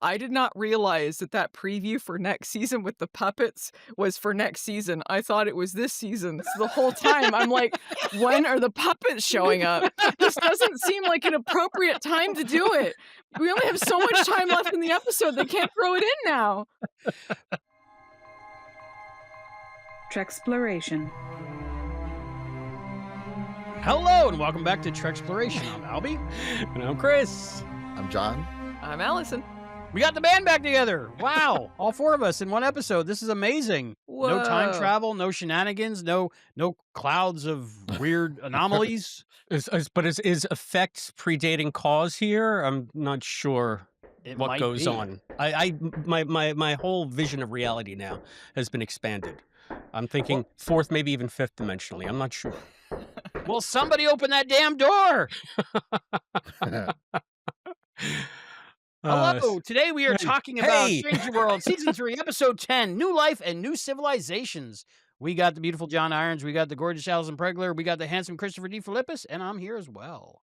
I did not realize that that preview for next season with the puppets was for next season. I thought it was this season. So the whole time I'm like, when are the puppets showing up? This doesn't seem like an appropriate time to do it. We only have so much time left in the episode. They can't throw it in now. Treksploration. Hello and welcome back to Treksploration. I'm Albie. And I'm Chris. I'm John. I'm Allison. We got the band back together. Wow. All four of us in one episode. This is amazing. Whoa. No time travel, no shenanigans, no clouds of weird anomalies. But is effect predating cause here? I'm not sure It what might goes be. on. My whole vision of reality now has been expanded. I'm thinking fourth, maybe even fifth dimensionally. I'm not sure. Well, somebody open that damn door. Hello. Today we are talking about Stranger World Season 3, Episode 10, New Life and New Civilizations. We got the beautiful John Irons. We got the gorgeous Allison Pregler. We got the handsome Christopher D. Philippus, and I'm here as well.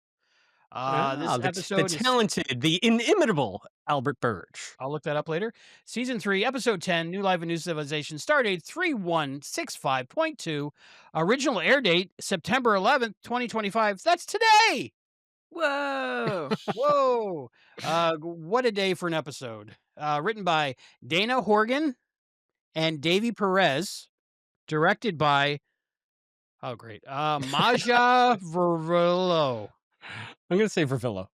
The talented, the inimitable Albert Burge. I'll look that up later. Season 3, Episode 10, New Life and New Civilization, stardate 3165.2. Original air date, September 11th, 2025. That's today! Whoa. Whoa! What a day for an episode. Written by Dana Horgan and Davey Perez. Directed by, Maja Vervillo. I'm going to say Vervillo.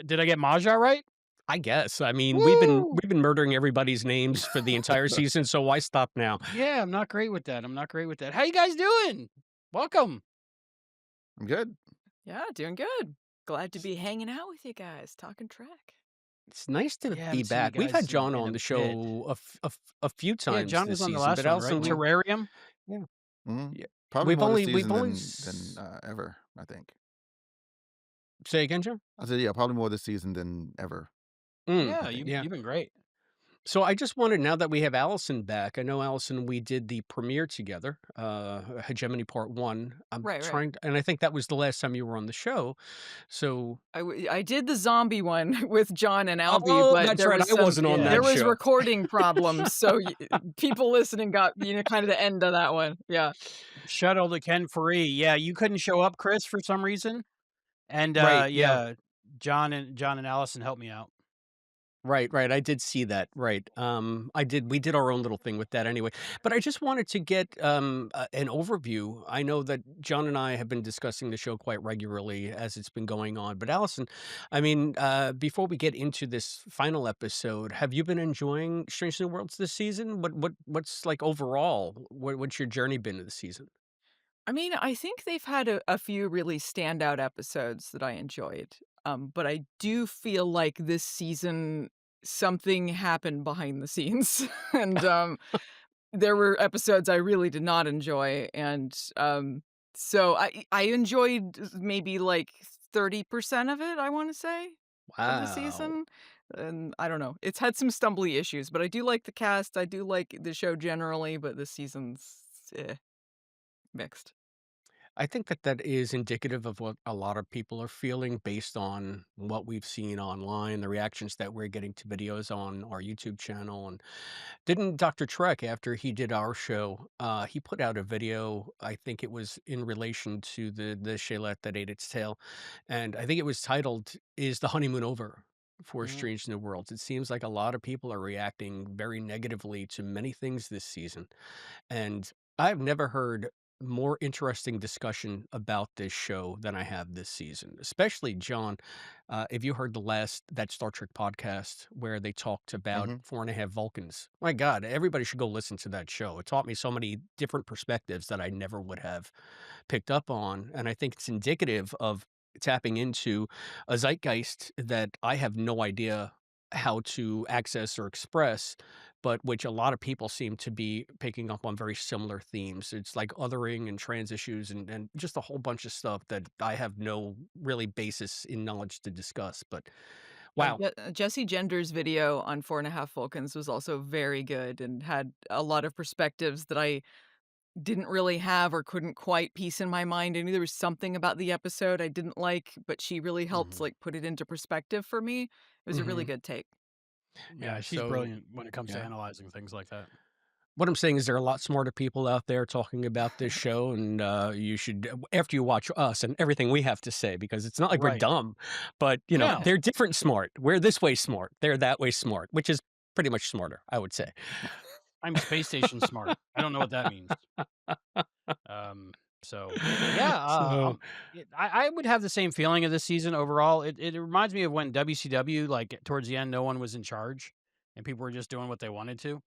Did I get Maja right? I guess. I mean, Woo! we've been murdering everybody's names for the entire season, so why stop now? Yeah, I'm not great with that. How you guys doing? Welcome. I'm good. Yeah, doing good. Glad to be hanging out with you guys, talking Trek. It's nice to Yeah, be haven't seen you back. We've guys had John in on a the show a few times. Yeah, John this was on the season, last but one, Allison, right? Terrarium. Mhm. Yeah. Probably We've more only- this we've season only than ever, I think. Say again, John? I said, yeah, probably more this season than ever. Yeah, you've been great. So I just wanted, now that we have Allison back, I know, Allison, we did the premiere together, Hegemony Part 1. I'm Right. trying, and I think that was the last time you were on the show. So I did the zombie one with John and Albie, Oh, but that's there right. was I wasn't on that there was show. recording problems, so people listening got kind of the end of that one. Yeah. Shuttle to Ken Free. Yeah, you couldn't show up, Chris, for some reason. And Right, yeah, John and Allison helped me out. Right. I did see that. Right. We did our own little thing with that anyway. But I just wanted to get an overview. I know that John and I have been discussing the show quite regularly as it's been going on. But Allison, I mean, before we get into this final episode, have you been enjoying Strange New Worlds this season? What's like overall? What's your journey been this season? I mean, I think they've had a few really standout episodes that I enjoyed. But I do feel like this season something happened behind the scenes. And there were episodes I really did not enjoy. And so I enjoyed maybe like 30% of it, I want to say, of the season. And I don't know. It's had some stumbly issues, but I do like the cast. I do like the show generally, but this season's mixed. I think that is indicative of what a lot of people are feeling based on what we've seen online, the reactions that we're getting to videos on our YouTube channel. And didn't Dr. Trek, after he did our show, he put out a video, I think it was in relation to the Shaylette that ate its tail. And I think it was titled, "Is the Honeymoon Over?" for Strange New Worlds. It seems like a lot of people are reacting very negatively to many things this season. And I've never heard more interesting discussion about this show than I have this season, especially John. If you heard that Star Trek podcast where they talked about 4.5 Vulcans, my God, everybody should go listen to that show. It taught me so many different perspectives that I never would have picked up on. And I think it's indicative of tapping into a zeitgeist that I have no idea how to access or express, but which a lot of people seem to be picking up on very similar themes. It's like othering and trans issues and just a whole bunch of stuff that I have no really basis in knowledge to discuss. But wow. Jesse Gender's video on 4.5 Vulcans was also very good and had a lot of perspectives that I didn't really have or couldn't quite piece in my mind. I knew there was something about the episode I didn't like, but she really helped like put it into perspective for me. It was a really good take. Yeah, Yeah, she's so brilliant when it comes to yeah. analyzing things like that. What I'm saying is there are a lot smarter people out there talking about this show, and, you should after you watch us and everything we have to say, because it's not like we're Right. dumb, but, No. they're different smart. We're this way smart, they're that way smart, which is pretty much smarter, I would say. I'm space station smart. I don't know what that means. Um, so yeah, So I would have the same feeling of this season overall. It reminds me of when WCW, like towards the end, no one was in charge and people were just doing what they wanted to.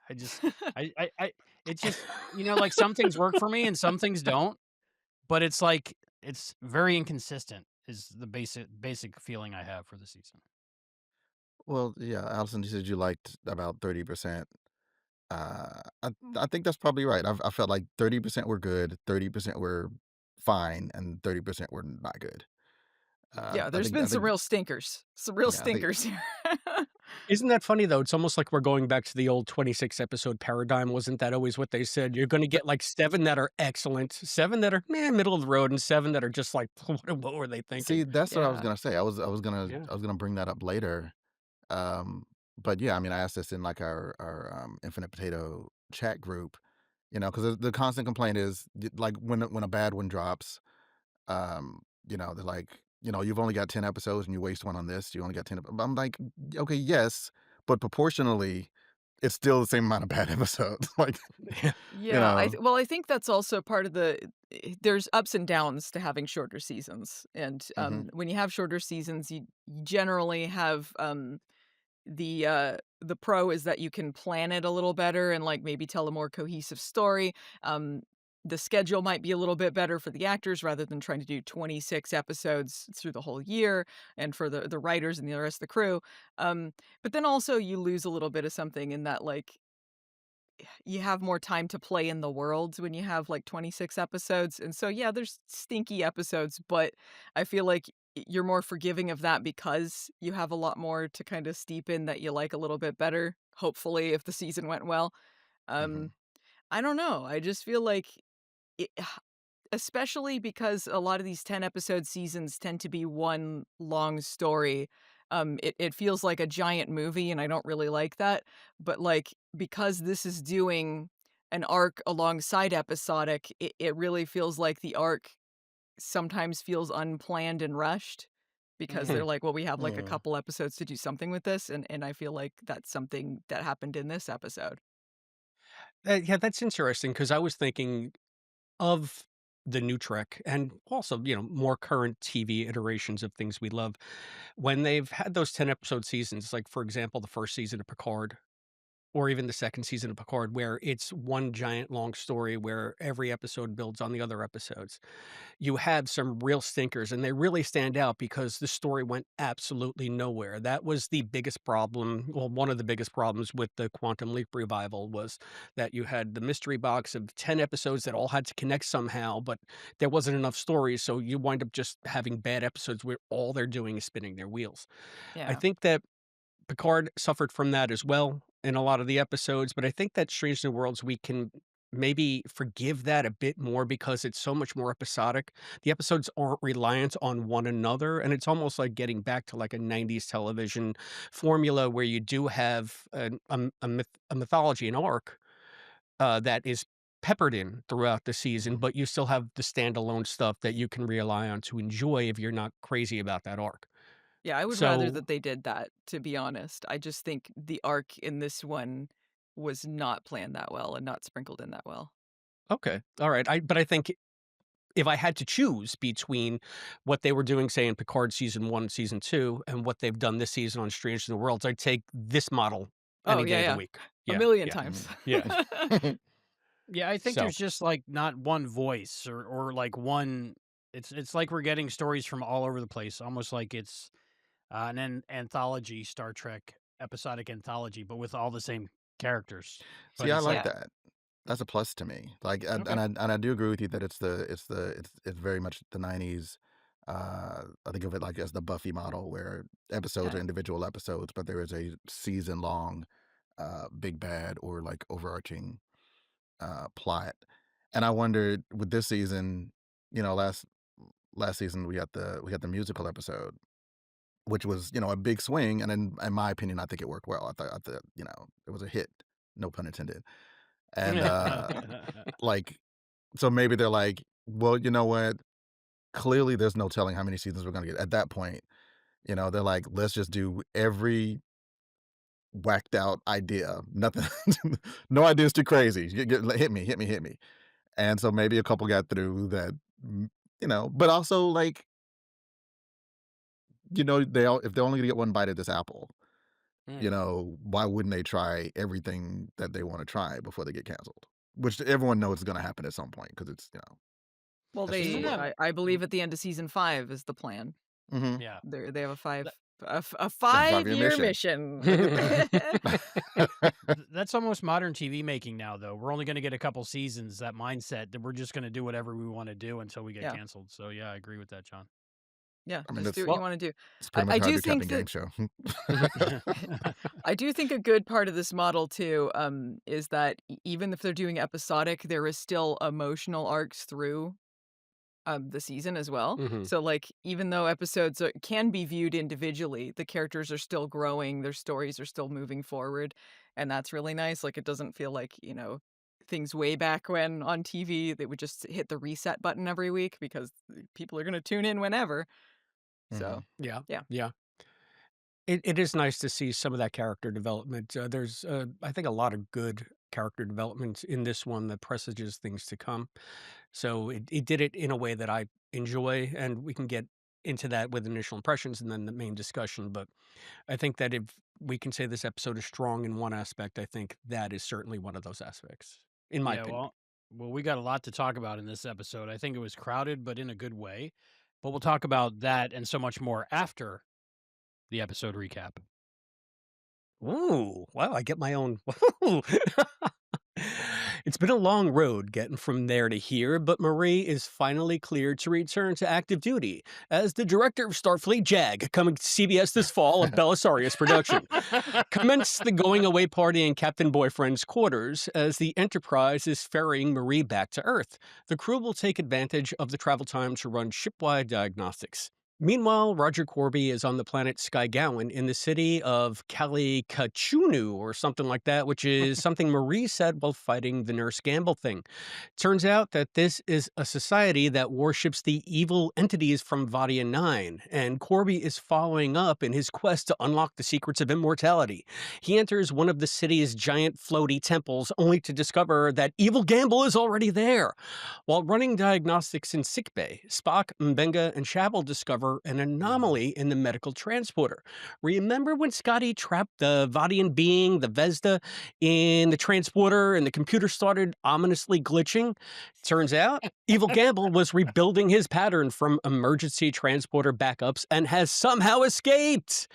I just, I it's just, like some things work for me and some things don't, but it's like, it's very inconsistent is the basic feeling I have for the season. Well, yeah, Allison, you said you liked about 30%. I think that's probably right. I felt like 30% were good, 30% were fine, and 30% were not good. Yeah. Yeah, I there's think been I some think real stinkers. Some real yeah, I think stinkers here. isn't that funny, though? It's almost like we're going back to the old 26 episode paradigm. Wasn't that always what they said? You're gonna th get, like, 7 that are excellent, 7 that are, meh, middle of the road, and 7 that are just like, what were they thinking?" see, that's what I was Yeah. gonna say. Yeah. I was gonna bring that up later. Um, but yeah, I mean, I asked this in like our Infinite Potato chat group, because the constant complaint is like when a bad one drops, they're like, you've only got 10 episodes and you waste one on this. You only got 10. I'm like, okay, yes, but proportionally, it's still the same amount of bad episodes. Like, Yeah. you Yeah, know, well, I think that's also part of there's ups and downs to having shorter seasons, and, hmm when you have shorter seasons, you generally have, the pro is that you can plan it a little better and, like, maybe tell a more cohesive story. The schedule might be a little bit better for the actors rather than trying to do 26 episodes through the whole year and for the writers and the rest of the crew. But then also you lose a little bit of something in that, like, you have more time to play in the world when you have, like, 26 episodes, and so, yeah, there's stinky episodes, but I feel like you're more forgiving of that because you have a lot more to kinda steep in that you like a little bit better, hopefully, if the season went well. hmm Um, I don't know, I just feel like it especially because a lot of these 10-episode seasons tend to be one long story. It feels like a giant movie, and I don't really like that, but, like, because this is doing an arc alongside episodic, it really feels like the arc sometimes feels unplanned and rushed because Mhm. they're like, "Well, we have, like, a yeah. couple episodes to do something with this," and I feel like that's something that happened in this episode. Yeah, that's interesting because I was thinking of the new Trek and also, more current TV iterations of things we love. When they've had those 10 episode seasons, like, for example, the first season of Picard, or even the second season of Picard, where it's one giant long story where every episode builds on the other episodes. You have some real stinkers, and they really stand out because the story went absolutely nowhere. That was the biggest problem. Well, one of the biggest problems with the Quantum Leap revival was that you had the mystery box of 10 episodes that all had to connect somehow, but there wasn't enough stories. So you wind up just having bad episodes where all they're doing is spinning their wheels. I Yeah. think that Picard suffered from that as well in a lot of the episodes, but I think that Strange New Worlds, we can maybe forgive that a bit more because it's so much more episodic. The episodes aren't reliant on one another, and it's almost like getting back to like a 90s television formula where you do have a mythology, an arc that is peppered in throughout the season, but you still have the standalone stuff that you can rely on to enjoy if you're not crazy about that arc. Yeah, I would rather So, that they did that, to be honest. I just think the arc in this one was not planned that well and not sprinkled in that well. okay, all right. But I think if I had to choose between what they were doing, say, in Picard season 1, season 2, and what they've done this season on Strange New Worlds, I'd take this model Oh, any day yeah, of the yeah. week. A Yeah, million yeah, times. yeah. Yeah, I think So, there's just like not one voice or like one. It's like we're getting stories from all over the place, almost like it's anthology Star Trek episodic anthology, but with all the same characters. See, But I it's like like Yeah, that. That's a plus to me. Like, okay, and I do agree with you that it's very much the '90s. I think of it like as the Buffy model, where episodes are yeah. individual episodes, but there is a season long, big bad or like overarching plot. And I wondered with this season, last season we got the musical episode, which was, a big swing. And in my opinion, I think it worked well. I thought, it was a hit, no pun intended. And like, so maybe they're like, well, you know what? Clearly, there's no telling how many seasons we're gonna get. At that point, they're like, let's just do every whacked out idea. Nothing, no ideas too crazy. Hit me, hit me, hit me. And so maybe a couple got through that, but also like, if they're only gonna get one bite at this apple, Mm. why wouldn't they try everything that they want to try before they get canceled? Which everyone knows is going to happen at some point because it's, Well, that's just the Isn't they that world. I believe at the end of season 5 is the plan. Hmm. yeah. They have a That 5-year 5-year mission. that's almost modern TV making now, though. We're only gonna get a couple seasons, that mindset that we're just gonna do whatever we wanna do until we get Yeah. canceled. So, yeah, I agree with that, John. Yeah, I mean, just do that's what you Well wanna do. it's I pretty much I how I do do think Captain Game that Show. I do think a good part of this model too, is that even if they're doing episodic, there is still emotional arcs through the season as well. Mhm. So, like, even though episodes can be viewed individually, the characters are still growing, their stories are still moving forward, and that's really nice. Like, it doesn't feel like, things way back when on TV, they would just hit the reset button every week because people are gonna tune in whenever. Hmm. So, Yeah, yeah. yeah. It is nice to see some of that character development. There's, I think, a lot of good character development in this one that presages things to come. So it did it in a way that I enjoy, and we can get into that with initial impressions and then the main discussion. But I think that if we can say this episode is strong in one aspect, I think that is certainly one of those aspects, in my Yeah, opinion. well, we got a lot to talk about in this episode. I think it was crowded, but in a good way. But we'll talk about that and so much more after the episode recap. Ooh, wow, I get my own. It's been a long road getting from there to here, but Marie is finally cleared to return to active duty as the director of Starfleet JAG, coming to CBS this fall, a Belisarius production. Commence the going away party in Captain Boyfriend's quarters as the Enterprise is ferrying Marie back to Earth. The crew will take advantage of the travel time to run shipwide diagnostics. Meanwhile, Roger Corby is on the planet Skygowan in the city of Kalikachunu or something like that, which is something Marie said while fighting the Nurse Gamble thing. Turns out that this is a society that worships the evil entities from Vadia 9, and Corby is following up in his quest to unlock the secrets of immortality. He enters one of the city's giant floaty temples only to discover that evil Gamble is already there. While running diagnostics in sickbay, Spock, Mbenga, and Chapel discover an anomaly in the medical transporter. Remember when Scotty trapped the Vadian being, the Vesda, in the transporter and the computer started ominously glitching? Turns out, Evil Gamble was rebuilding his pattern from emergency transporter backups and has somehow escaped.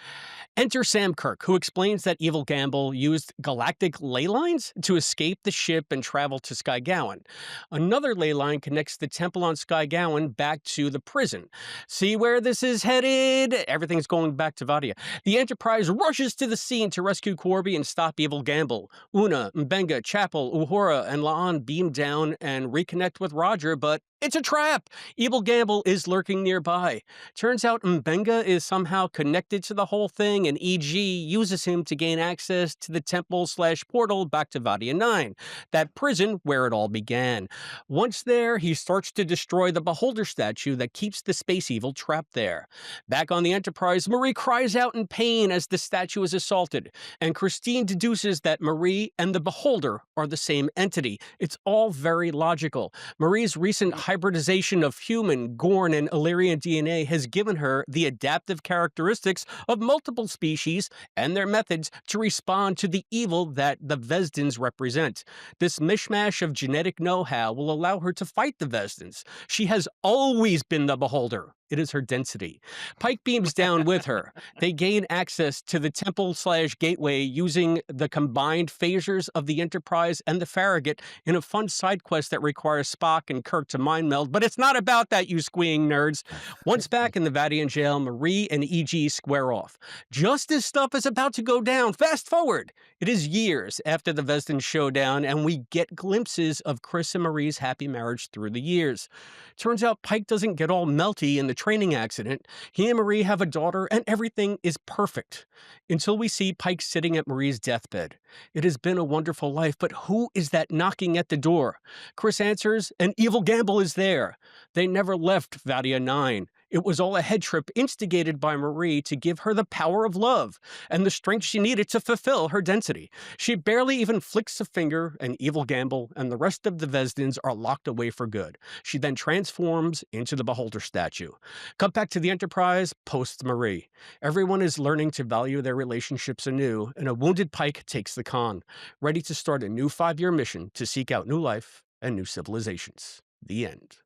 Enter Sam Kirk, who explains that Evil Gamble used galactic ley lines to escape the ship and travel to Skygowan. Another ley line connects the temple on Skygowan back to the prison. See where this is headed? Everything's going back to Vadia. The Enterprise rushes to the scene to rescue Corby and stop Evil Gamble. Una, Mbenga, Chapel, Uhura, and La'an beam down and reconnect with Roger, but it's a trap! Evil Gamble is lurking nearby. Turns out Mbenga is somehow connected to the whole thing, and EG uses him to gain access to the temple/portal back to Vadia 9, that prison where it all began. Once there, he starts to destroy the Beholder statue that keeps the space evil trapped there. Back on the Enterprise, Marie cries out in pain as the statue is assaulted, and Christine deduces that Marie and the Beholder are the same entity. It's all very logical. Marie's recent hybridization of human, Gorn, and Illyrian DNA has given her the adaptive characteristics of multiple species and their methods to respond to the evil that the Vesdans represent. This mishmash of genetic know-how will allow her to fight the Vesdans. She has always been the Beholder. It is her density. Pike beams down with her. They gain access to the temple/gateway using the combined phasers of the Enterprise and the Farragut in a fun side quest that requires Spock and Kirk to mind meld, but it's not about that, you squeeing nerds. Once back in the Vadian jail, Marie and EG square off. Just as stuff is about to go down, fast forward. It is years after the Vesdan showdown, and we get glimpses of Chris and Marie's happy marriage through the years. Turns out Pike doesn't get all melty in the training accident. He and Marie have a daughter, and everything is perfect. Until we see Pike sitting at Marie's deathbed. It has been a wonderful life, but who is that knocking at the door? Chris answers, and Evil Gamble is there. They never left Vadia 9. It was all a head trip instigated by Marie to give her the power of love and the strength she needed to fulfill her density. She barely even flicks a finger, and Evil Gamble and the rest of the Vesdins are locked away for good. She then transforms into the Beholder statue. Cut back to the Enterprise, post-Marie. Everyone is learning to value their relationships anew, and a wounded Pike takes the con, ready to start a new 5-year mission to seek out new life and new civilizations. The end.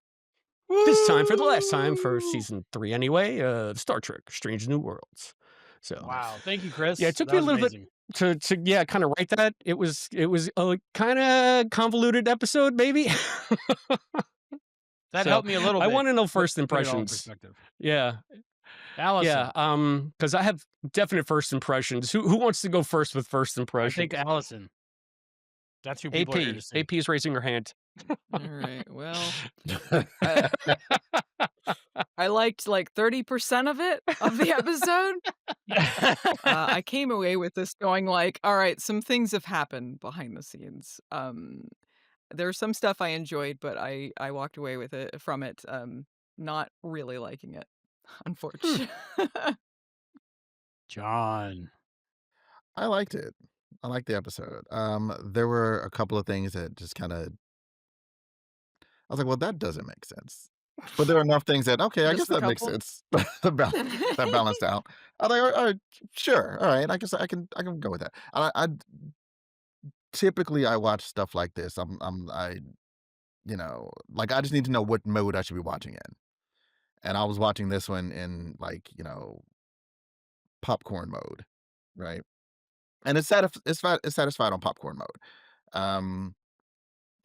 This time, for the last time, for season 3 anyway, Star Trek: Strange New Worlds. So, Wow, thank you, Chris. yeah, it took That me a was little amazing. bit to kind of write that. It was a kind of convoluted episode, maybe. That So, helped me a little I bit. want to know Put first it all in impressions. perspective. Yeah, Allison, yeah. Because I have definite first impressions. Who wants to go first with first I impressions? think Allison. That's who people are here to see. AP is raising her hand. All right. Well, I liked like 30% of it, of the episode. I came away with this going like, all right, some things have happened behind the scenes. There's some stuff I enjoyed, but I walked away with it from it not really liking it, unfortunately. John. I liked it. I liked the episode. There were a couple of things that just kind of, I was like, well, that doesn't make sense. But there are enough things that, okay, I Just guess a that makes couple? sense. That balanced out. I was like, all right, sure, all right, I guess I can go with that. I typically I watch stuff like this. Like I just need to know what mode I should be watching in. And I was watching this one in like, popcorn mode, right? And it's satisfied on popcorn mode. Um,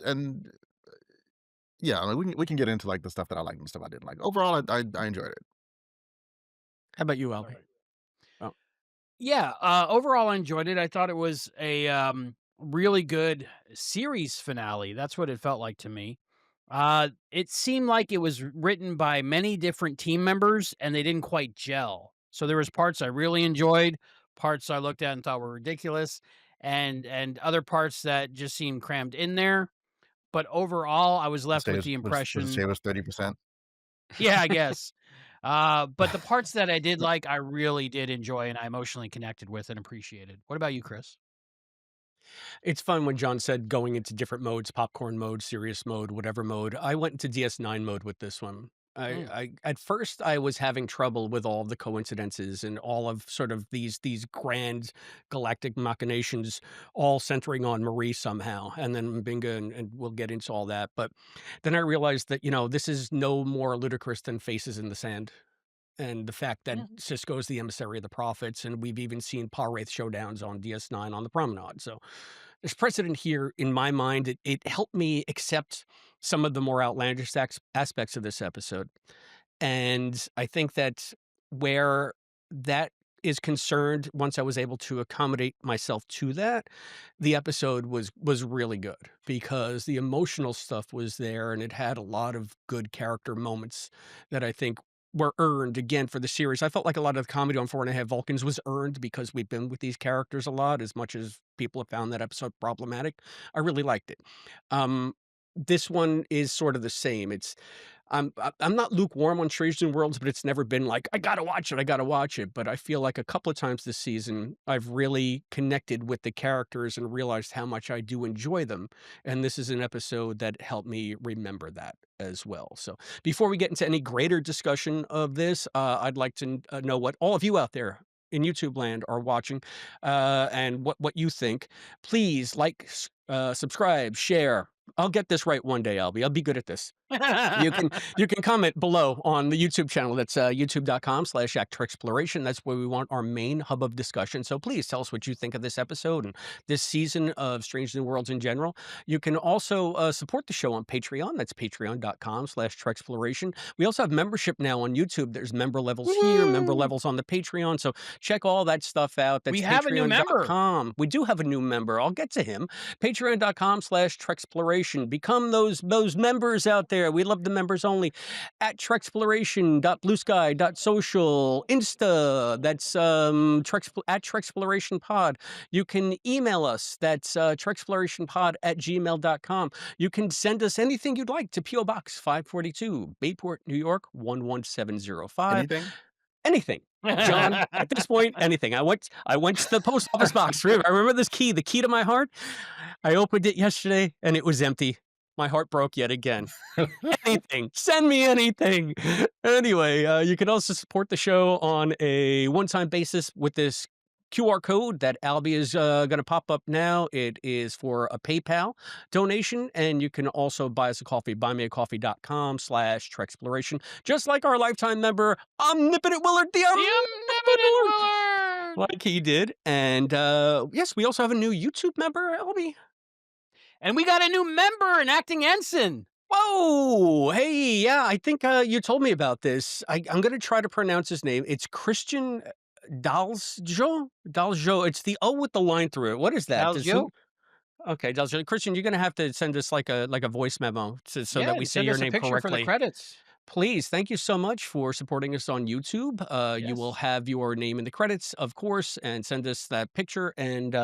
and yeah, I mean, we can get into like the stuff that I liked and stuff I didn't like. Overall, I enjoyed it. How about you, Albie? Alright. Oh. Yeah, overall, I enjoyed it. I thought it was a really good series finale. That's what it felt like to me. It seemed like it was written by many different team members, and they didn't quite gel. So there was parts I really enjoyed, parts I looked at and thought were ridiculous, and other parts that just seemed crammed in there. But overall, I was left with the Would you say impression. it was 30%? Yeah, I guess. But the parts that I did like, I really did enjoy and I emotionally connected with and appreciated. What about you, Chris? It's fun when John said going into different modes, popcorn mode, serious mode, whatever mode. I went into DS9 mode with this one. I at first I was having trouble with all the coincidences and all of sort of these grand galactic machinations all centering on Marie somehow, and then Binga, and we'll get into all that. But then I realized that, this is no more ludicrous than Faces in the Sand. And the fact that Yeah. Cisco's the emissary of the prophets, and we've even seen Paw-Wraith showdowns on DS9 on the Promenade. So there's precedent here in my mind. It helped me accept some of the more outlandish aspects of this episode. And I think that where that is concerned, once I was able to accommodate myself to that, the episode was really good because the emotional stuff was there, and it had a lot of good character moments that I think were earned again for the series. I felt like a lot of the comedy on 4.5 Vulcans was earned because we've been with these characters a lot, as much as people have found that episode problematic. I really liked it. This one is sort of the same. I'm not lukewarm on Strange New Worlds, but it's never been like, I gotta watch it. But I feel like a couple of times this season, I've really connected with the characters and realized how much I do enjoy them. And this is an episode that helped me remember that as well. So before we get into any greater discussion of this, I'd like to know what all of you out there in YouTube land are watching, and what you think. Please like, subscribe, share. I'll get this right one day, Albie. I'll be good at this. You can comment below on the YouTube channel. That's youtube.com/Trekt-exploration. That's where we want our main hub of discussion. So please tell us what you think of this episode and this season of Strange New Worlds in general. You can also support the show on Patreon. That's patreon.com/Treksploroation. We also have membership now on YouTube. There's member levels here, member levels on the Patreon. So check all that stuff out. That's We have a new member. patreon.com. We do have a new member. I'll get to him. Patreon.com/Treksploroation. Become those members out there. there. We love the members only. At Treksploration.bluesky.social. Insta, that's at Treksploration Pod. You can email us. That's treksplorationpod@gmail.com. You can send us anything you'd like to P.O. Box 542, Bayport, New York 11705. Anything? Anything. John, at this point, anything. I went to the post office box. I remember this key, the key to my heart. I opened it yesterday and it was empty. My heart broke yet again. Anything. Send me anything. Anyway, you can also support the show on a one-time basis with this QR code that Albie is going to pop up now. It is for a PayPal donation, and you can also buy us a coffee, buymeacoffee.com/Treksploration, just like our lifetime member, Omnipotent Willard, the Omnipotent Willard, like he did. And yes, we also have a new YouTube member, Albie. And we got a new member, an acting ensign. Whoa! Hey, yeah, I think you told me about this. I'm going to try to pronounce his name. It's Christian Dalsjo? Dalsjo. It's the O with the line through it. What is that? Dalsjo? Okay, Dalsjo. Christian, you're going to have to send us like a voice memo so that we say your name For the correctly. credits. Please, thank you so much for supporting us on YouTube. You Yes. will have your name in the credits, of course, and send us that picture. And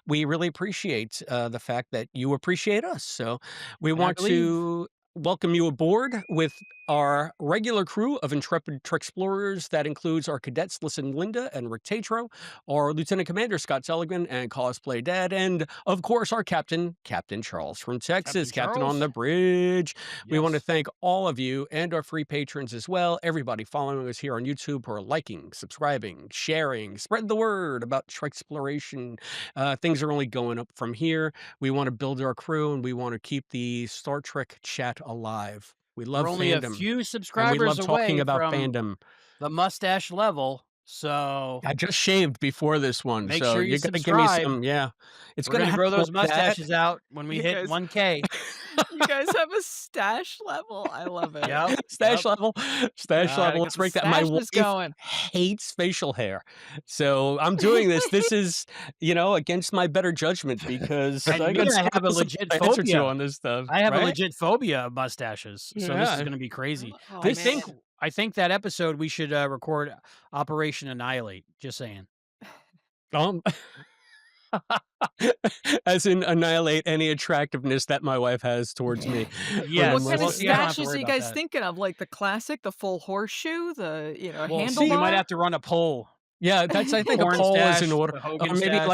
we really appreciate the fact that you appreciate us. So we And I want to welcome you aboard with our regular crew of intrepid Treksplorers. That includes our cadets, Listen Linda and Rick Tatro, our Lieutenant Commander, Scott Seligman and Cosplay Dad, and of course, our Captain Charles from Texas, Captain on the Bridge. We want to thank all of you and our free patrons as well. Everybody following us here on YouTube who are liking, subscribing, sharing, spread the word about Treksploration. Things are only going up from here. We want to build our crew and we want to keep the Star Trek chat alive. We love We're only fandom. a few And we subscribers love talking away about from fandom. the mustache level. So I just shaved before this one, make so sure you you're gonna give me subscribe. some. Yeah, it's We're gonna going to grow happen those like that. mustaches out when we You hit guys- 1K. You guys have a stash level? I love it. Yep. Stash level. Gotta Let's get the break that. My stashes wife going. hates facial hair, so I'm doing this. This is, against my better judgment because And I you're got gonna have a some legit answer to phobia. on this stuff. I have a right? legit phobia of mustaches. So this is Yeah. going to be crazy. Oh, I This- man. think that episode we should record Operation Annihilate. Just saying. As in annihilate any attractiveness that my wife has towards me. Yes. What kind Well, of you don't have to stashes worry are you about guys that. thinking of? Like the classic, the full horseshoe, the Well, handlebar? you might have to run a poll. Yeah, that's. I think a Porn poll is stash, in order. the Hogan Or maybe stash.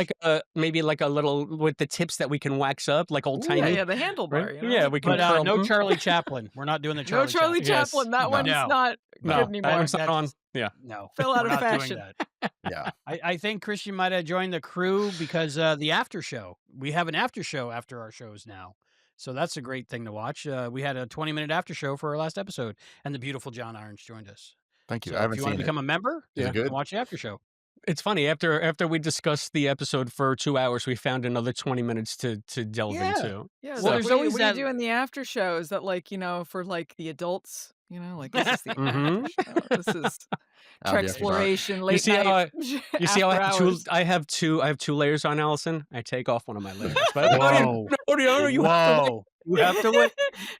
like a little with the tips that we can wax up, like old Yeah, tiny. yeah, the handlebar. Right? You know? Yeah, we can But curl no them. Charlie Chaplin. We're not doing the No Charlie Charlie Chaplin. Chaplin. Yes. That one's No. not No, good anymore. that one's not on. That's- Yeah. No. Fell out we're of not fashion. doing that. Yeah. I think Christian might have joined the crew because the after show. We have an after show after our shows now. So that's a great thing to watch. We had a 20-minute after show for our last episode, and the beautiful John Irons joined us. Thank you. So I if haven't you want seen to it. become a member, Is Yeah. it good? watch the after show. It's funny after we discussed the episode for 2 hours, we found another 20 minutes to delve Yeah. into. Yeah, Well, so there's what do you- always what do you that- do in the after show? Is that like, for like the adults? Like this is the Mhm. after show. This is I'll be after dark. Treksploration, late see how night. You see how after hours. I have two layers on, Allison. I take off one of my layers. But Whoa. you have to wait. Whoa. You have to wait.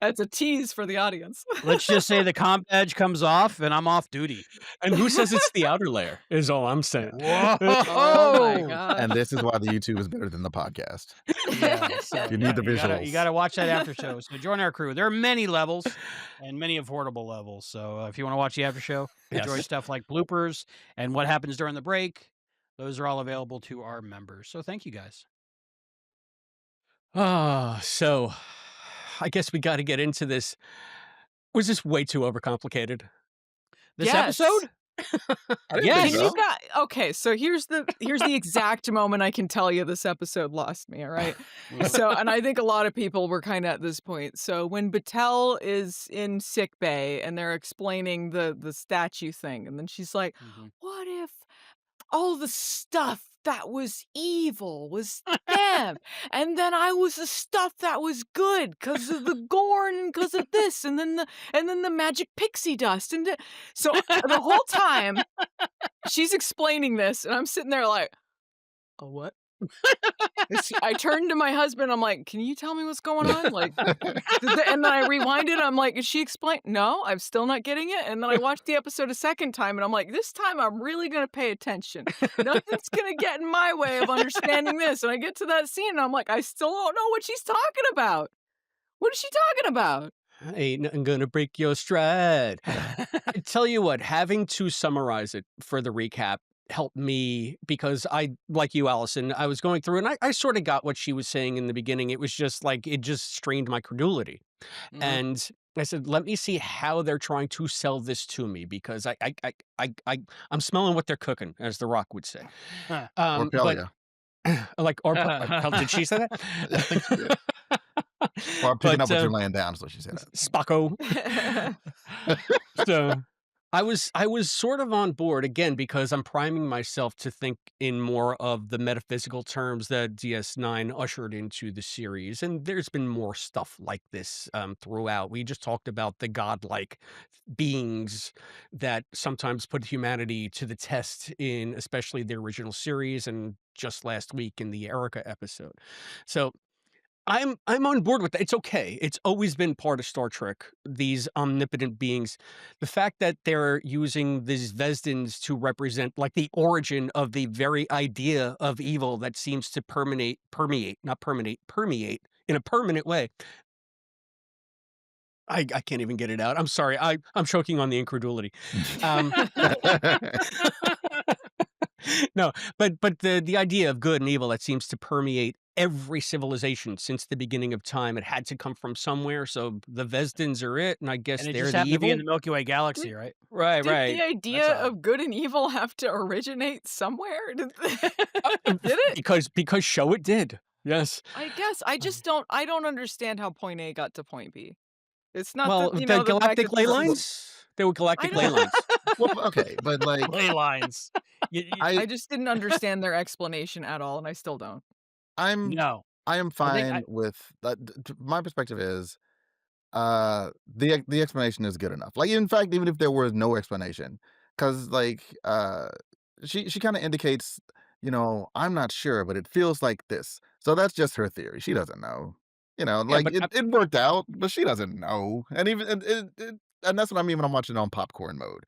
That's a tease for the audience. Let's just say the comp badge comes off and I'm off duty. And who says it's the outer layer? Is all I'm saying. Whoa. Oh my god. And this is why the YouTube is better than the podcast. Yeah, so, You need the You visuals. gotta watch that after show. So join our crew. There are many levels and many affordable levels. So if you want to watch the after show, enjoy Yes. stuff like bloopers and what happens during the break. Those are all available to our members. So thank you guys. So I guess we got to get into this. Was this way too overcomplicated? This Yes. episode? I didn't Yes. think Can so. you got okay, so here's the exact moment I can tell you this episode lost me, all right? So, and I think a lot of people were kind of at this point. So when Battel is in sick bay and they're explaining the statue thing, and then she's like, Mhm. what if all the stuff that was evil was them, and then I was the stuff that was good because of the Gorn and because of this, and then the magic pixie dust, and so the whole time she's explaining this, and I'm sitting there like, oh what? I turned to my husband, I'm like, "Can you tell me what's going on?" Like, and then I rewinded, I'm like, "Is she explain?" "No, I'm still not getting it." And then I watched the episode a second time, and I'm like, "This time I'm really gonna pay attention. Nothing's gonna get in my way of understanding this." And I get to that scene, and I'm like, "I still don't know what she's talking about. What is she talking about?" Ain't nothing gonna break your stride. I tell you what, having to summarize it for the recap helped me because I, like you, Allison, I was going through and I sort of got what she was saying in the beginning. It was just like, it just strained my credulity. Mhm. And I said, let me see how they're trying to sell this to me because I'm smelling what they're cooking, as The Rock would say. Or But Pelia. like, or did she say that? I think she did. Or I'm picking But up what you're laying down, so she said Spocko. So I was sort of on board again because I'm priming myself to think in more of the metaphysical terms that DS9 ushered into the series, and there's been more stuff like this throughout. We just talked about the godlike beings that sometimes put humanity to the test in especially the original series, and just last week in the Erica episode. So I'm on board with that. It's okay. It's always been part of Star Trek, these omnipotent beings. The fact that they're using these Vesdins to represent like the origin of the very idea of evil that seems to permeate in a permanent way. I can't even get it out. I'm sorry. I'm choking on the incredulity. Um, no, but the idea of good and evil that seems to permeate every civilization since the beginning of time, it had to come from somewhere. So the Vesdins are it, and I guess And it they're just the happened to be in evil. the Milky Way galaxy, Did right? Right, did right. the That's idea odd. of good and evil have to originate somewhere? Did did it? Because show it did. Yes. I guess I just don't understand how point A got to point B. It's not Well, the the the fact galactic that ley this is lines. They were I galactic ley don't lines. Well, okay, but like Ley lines. I I just didn't understand their explanation at all, and I still don't. I'm No. I am I think fine with that. My perspective is the explanation is good enough. Like in fact, even if there was no explanation, because like she kind of indicates, I'm not sure, but it feels like this. So that's just her theory. She doesn't know. Yeah, Like but it worked out, but she doesn't know. And even and that's what I mean when I'm watching it on popcorn mode.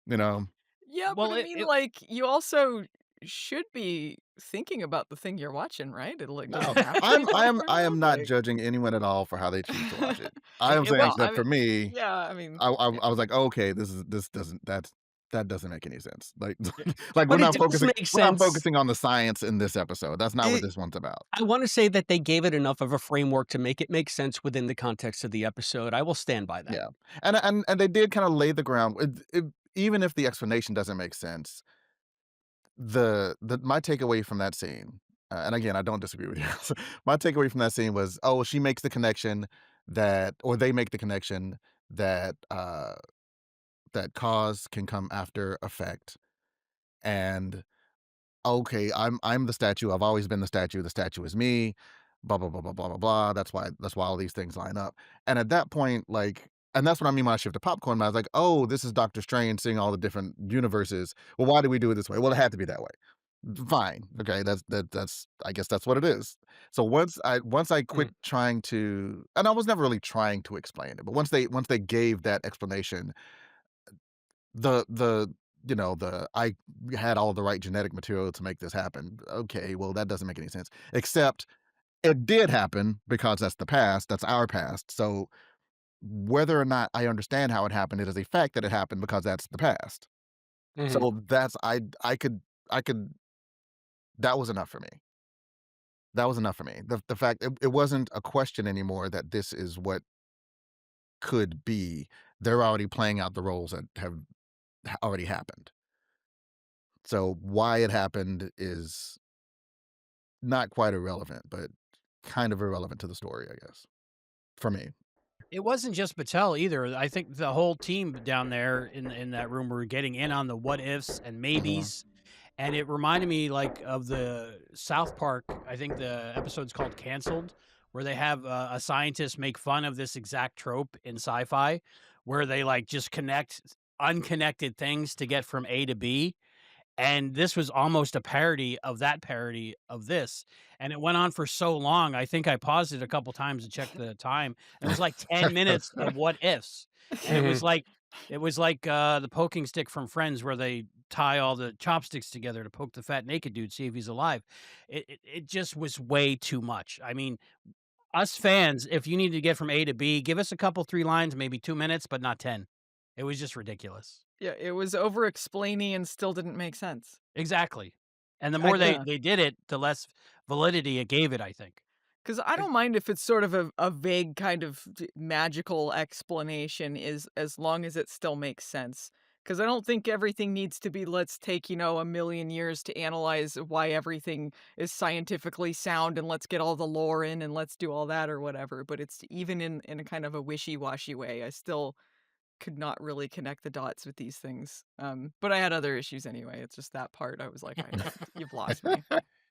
You know, Yeah, but well, I mean, like, you also should be thinking about the thing you're watching, right? Like, does no, it have to be popcorn I am mode? not Like, judging anyone at all for how they choose to watch it. I am saying well, I that mean, for me, yeah, I mean, I was like, "Okay, this doesn't that doesn't make any sense." Like like, but it does make we're not sense. focusing on the science in this episode. That's not what It this one's about. I wanna say that they gave it enough of a framework to make it make sense within the context of the episode. I will stand by that. Yeah. And they did kinda lay the ground even if the explanation doesn't make sense, the my takeaway from that scene, and again, I don't disagree with you. My takeaway from that scene was, oh, she makes the connection or they make the connection that, that cause can come after effect, and okay, I'm the statue. I've always been the statue. The statue is me. Blah blah blah blah blah blah blah. That's why all these things line up. And at that point, like, and that's what I mean when I shift to popcorn. I was like, oh, this is Doctor Strange seeing all the different universes. Well, why do we do it this way? Well, it had to be that way. Fine. Okay, that's I guess that's what it is. So once I quit Mm. trying to, and I was never really trying to explain it, but once they gave that explanation, the I had all the right genetic material to make this happen. Okay, well, that doesn't make any sense. Except it did happen because that's the past, that's our past. So whether or not I understand how it happened, it is a fact that it happened because that's the past. Mhm. So that's I could that was enough for me. That was enough for me. The fact it wasn't a question anymore that this is what could be. They're already playing out the roles that have already happened. So why it happened is not quite irrelevant, but kind of irrelevant to the story, I guess, for me. It wasn't just Battelle either. I think the whole team down there in that room were getting in on the what ifs and Mhm. maybes, and it reminded me like of the South Park. I think the episode's called "Canceled," where they have a scientist make fun of this exact trope in sci-fi, where they like just connect unconnected things to get from A to B, And this was almost a parody of that parody of this, and it went on for so long, I think I paused it a couple times to check the time, and it was like 10 minutes of what ifs, and Mhm. it was like, the poking stick from Friends where they tie all the chopsticks together to poke the fat naked dude, see if he's alive. It just was way too much. I mean, us fans, if you need to get from A to B, give us a couple 3 lines, maybe 2 minutes, but not 10. It was just ridiculous. Yeah, it was over-explainy and still didn't make sense. Exactly. And the I more think Yeah. they did it, the less validity it gave it, I think. 'Cause I I don't mind if it's sort of a vague kind of magical explanation is as long as it still makes sense. Because I don't think everything needs to be, let's take, a million years to analyze why everything is scientifically sound and let's get all the lore in and let's do all that or whatever. But it's even in a kind of a wishy-washy way. I still could not really connect the dots with these things. But I had other issues anyway. It's just that part. I was like, you've lost me.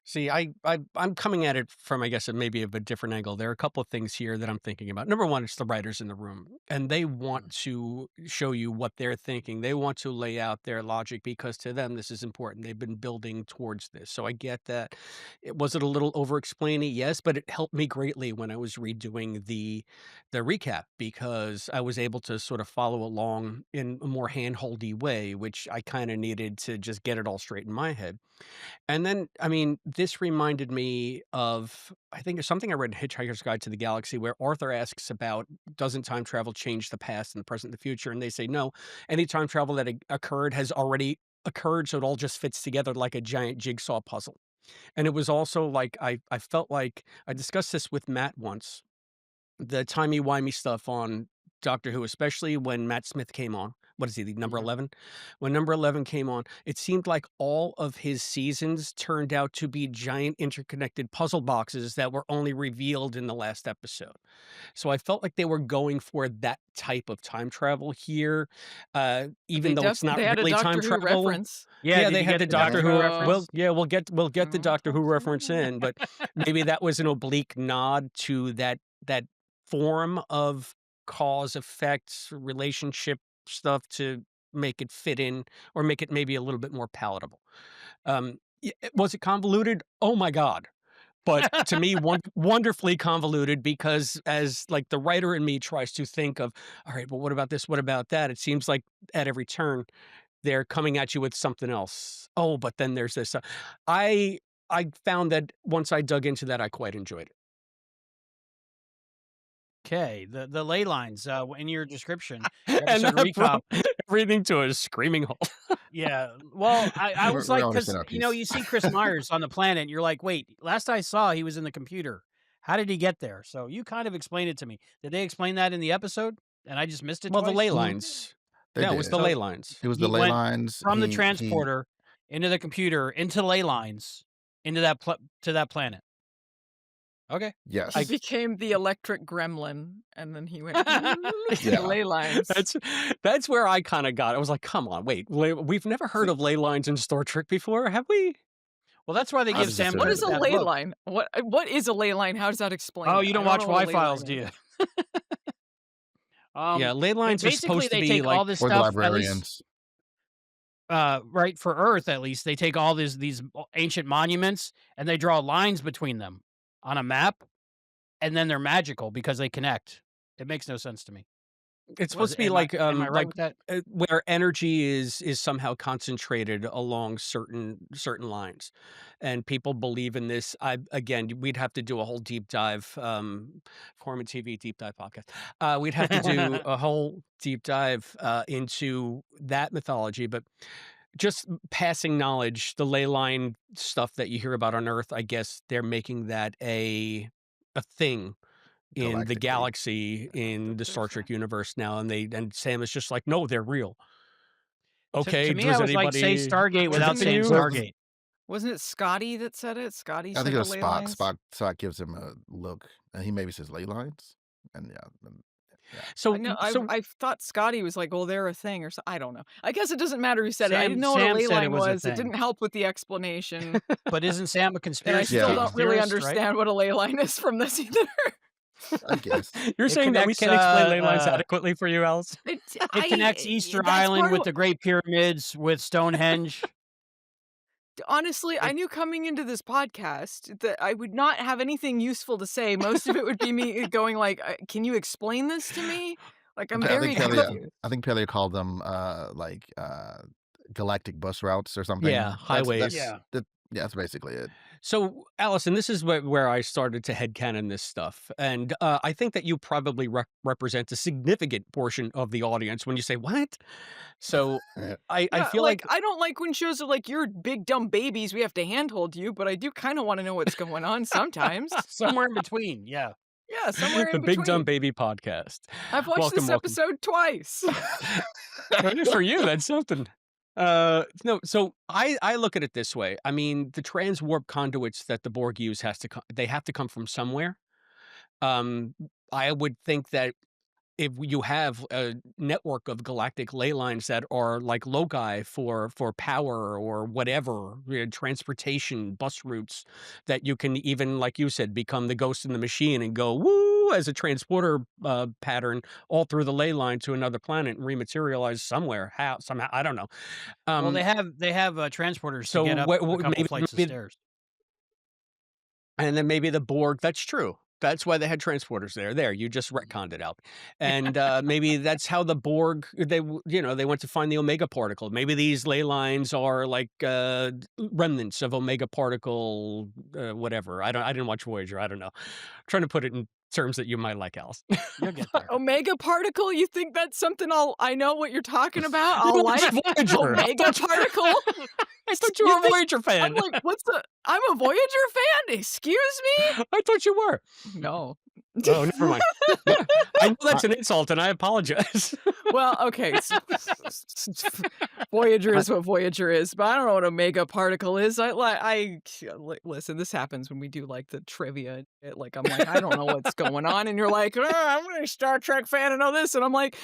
See, I'm coming at it from, I guess, maybe of a different angle. There are a couple of things here that I'm thinking about. Number one, it's the writers in the room, and they want Mhm. to show you what they're thinking. They want to lay out their logic because to them this is important. They've been building towards this, so I get that. Was it a little over-explaining? Yes, but it helped me greatly when I was redoing the recap because I was able to sort of follow along in a more handholdy way, which I kind of needed to just get it all straight in my head. And then, I mean, this reminded me of, I think it's something I read in Hitchhiker's Guide to the Galaxy where Arthur asks about, doesn't time travel change the past and the present and the future? And they say, no, any time travel that occurred has already occurred. So it all just fits together like a giant jigsaw puzzle. And it was also like, I felt like I discussed this with Matt once, the timey-wimey stuff on Doctor Who, especially when Matt Smith came on. What is he, the number Mhm. 11? When number 11 came on, it seemed like all of his seasons turned out to be giant interconnected puzzle boxes that were only revealed in the last episode. So I felt like they were going for that type of time travel here, even though it's not They had a really time Doctor Who travel. reference. Yeah, Yeah, did they you had get the the Doctor Doctor Who Who. Oh. Well, reference? yeah, we'll get the Oh, Doctor Who reference in, but maybe that was an oblique nod to that form of cause effect relationship stuff to make it fit in or make it maybe a little bit more palatable. Was it convoluted? Oh my god. But to me, wonderfully convoluted because as like the writer in me tries to think of, all right, well, what about this? What about that? It seems like at every turn they're coming at you with something else. Oh, but then there's this. I I found that once I dug into that, I quite enjoyed it. Okay, the ley lines, in your description, your And episode that recap. brought everything to a screaming halt. Yeah, well, I was We like, all because understand our piece. you see Chris Myers on the planet, and you're like, "Wait, last I saw, he was in the computer. How did he get there?" So you kind of explained it to me. Did they explain that in the episode, and I just missed it Well, the ley twice? Mhm. lines. They Yeah, it was the did. ley So lines. It was the he ley went lines. from the He transporter into the computer, into ley lines, into to that planet. Okay. He I yes. became the electric gremlin, and then he went to the Yeah. ley lines. that's where I kinda got it. I was like, "Come on, wait, we've never heard See, of ley lines in Star Trek before, have we?" Well, that's why they I give was just Sam what doing is Kirk a it. that ley book. line? What is a ley line? How does that explain Oh, it? you I don't don't watch know what a ley Y-Files, line do is. you? Yeah, ley lines are Basically, supposed to they be take all like this Or the stuff, at least, librarians. right, for Earth, at least, they take all these ancient monuments, and they draw lines between them on a map, and then they're magical because they connect. It makes no sense to me. it's Was supposed to be am I right with that? where energy is somehow concentrated along certain lines, and people believe in this. Again, we'd have to do a whole deep dive, Corman TV deep dive podcast. We'd have to do a whole deep dive into that mythology, but just passing knowledge, the ley line stuff that you hear about on Earth, I guess they're making that a thing in the Galactically. galaxy in the Star Gotcha. Trek universe now, and Sam is just like, "No, they're real." To Okay, me, I does was like, say anybody Stargate without convincing saying you? Stargate. Wasn't it Scotty that said it? Scotty I think said it the was ley Spock. lines? Spock gives him a look, and he maybe says ley lines, and yeah. I know. I thought Scotty was like, "Oh, they're a thing," or so. I don't know. I guess it doesn't matter who said it. I didn't know what a Sam ley said it line was a was. It thing, didn't help with the explanation, but isn't Sam a and I conspiracy still Yeah. don't really theorist, right? understand what a ley line is from this either. I guess. You're It saying that we connects, can't explain ley lines adequately for you, Alice? It, it connects Easter that's Island part of with the Great Pyramids with Stonehenge. Honestly, I It knew coming into this podcast that I would not have anything useful to say. Most of it would be me going like, "Can you explain this to me?" Like, I'm I think very Pelia confused. I think Pelia called them, galactic bus routes or Yeah, something. highways. yeah. Yeah, that's basically it. So, Allison, this is where I started to headcanon this stuff, and I think that you probably represent a significant portion of the audience when you say, "What?" So, I Yeah, feel like, like I don't like when shows are like, "You're big dumb babies, we have to handhold you," but I do kinda wanna know what's going on sometimes. Somewhere in between, yeah. Yeah, somewhere the in Big Dumb between. Baby podcast. I've watched Welcome, this welcome. episode twice. Good for you, that's something. No, so I look at it this way. I mean, the transwarp conduits that the Borg use they have to come from somewhere. Um, I would think that if you have a network of galactic ley lines that are like loci for power or whatever, transportation, bus routes, that you can even, like you said, become the ghost in the machine and go woo as a transporter pattern all through the ley line to another planet and rematerialize somewhere. How somehow I don't know. Well, Um, they have, transporters to so get up a couple flights of maybe stairs. and then maybe the Borg, that's true. That's why they had transporters there. There, you just retconned it out. And, maybe that's how the Borg, they went to find the Omega particle. Maybe these ley lines are like, remnants of Omega particle, whatever. I didn't watch Voyager. I don't know. I'm trying to put it in terms that you might like, Alice. You'll get there. Omega particle? You think that's something I know what you're talking about? You I'll watched like? Voyager. Omega particle? I thought you You were a think Voyager I'm fan. like, I'm a Voyager fan? Excuse me? I thought you were. No. Oh, never mind. Yeah, I know I that's an insult, and I apologize. Well, okay, Voyager I is what Voyager is, but I don't know what Omega particle is. Listen, this happens when we do, like, the trivia. Like, I'm like, "I don't know what's going on," and you're like, I'm a Star Trek fan, I know this," and I'm like,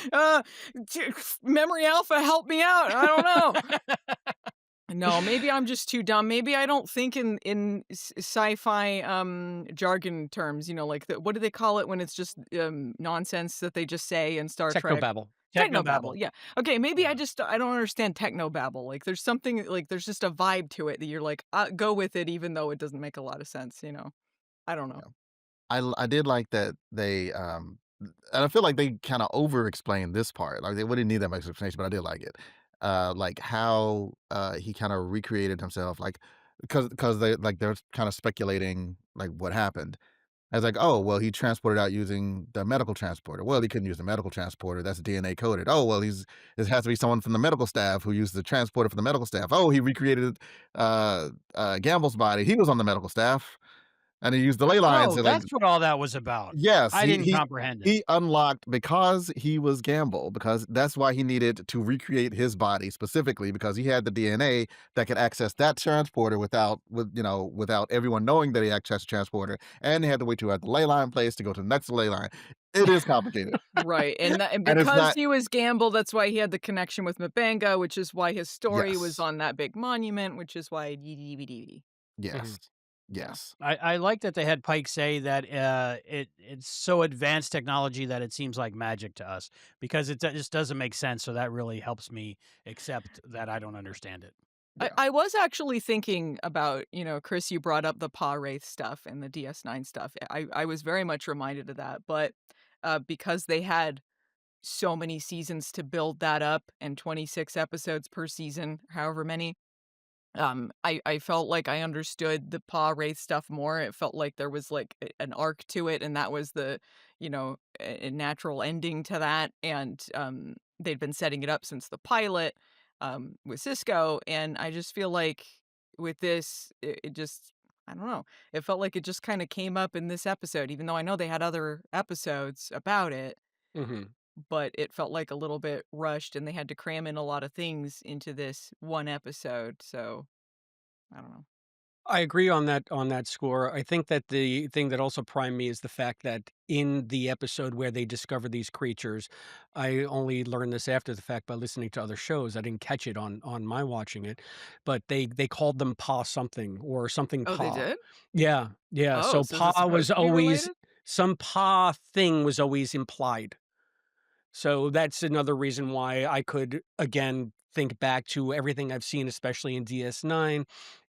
Memory Alpha, help me out, I don't know." No, maybe I'm just too dumb. Maybe I don't think in sci-fi jargon terms, like what do they call it when it's just nonsense that they just say in Star Trek? Technobabble. Technobabble. Technobabble. Yeah. Okay, maybe Yeah. I don't understand technobabble. Like there's something like there's just a vibe to it that you're like, go with it even though it doesn't make a lot of sense. I don't know. Yeah. I did like that they, and I feel like they kinda over explained this part, like, they wouldn't need that much explanation, but I did like it. Like, how, he kinda recreated himself, like, because they're kinda speculating, like, what happened. I was like, "Oh, well, he transported out using the medical transporter." Well, he couldn't use the medical transporter, that's DNA coded. "Oh, well, it has to be someone from the medical staff who used the transporter for the medical staff." "Oh, he recreated, Gamble's body, he was on the medical staff, and he used the ley lines," Oh, and, like, that's what all that was about. yes, I he didn't he comprehend it. he unlocked because he was Gamble, because that's why he needed to recreate his body specifically because he had the DNA that could access that transporter without everyone knowing that he accessed the transporter, and they had to wait till at the ley line place to go to the next ley line. It is complicated, Right. And and it's because not. he was Gamble, that's why he had the connection with Mabanga, which is why his story was Yes, on that big monument, which is why DVD. Mhm. yes, Yeah. yes, I like that they had Pike say that it's so advanced technology that it seems like magic to us because just doesn't make sense. So that really helps me accept that I don't understand it. I, yeah, I was actually thinking about, Chris, you brought up the Pa Wraith stuff and the DS9 stuff. I was very much reminded of that, but because they had so many seasons to build that up and 26 episodes per season, however many, I felt like I understood the Pa Wraith stuff more. It felt like there was like an arc to it, and that was a natural ending to that. And they'd been setting it up since the pilot with Cisco, and I just feel like with this, it just I don't know. It felt like it just kind of came up in this episode, even though I know they had other episodes about it, Mhm. but it felt like a little bit rushed, and they had to cram in a lot of things into this one episode. So I don't know. I agree on that score. I think that the thing that also primed me is the fact that in the episode where they discover these creatures, I only learned this after the fact by listening to other shows. I didn't catch it on my watching it, but they called them Pa something or something Oh, they Pa. did? Yeah, yeah. Oh, So so is it Pa was supposed to be always related? some Pa thing was always implied. So that's another reason why I could, again, think back to everything I've seen, especially in DS9,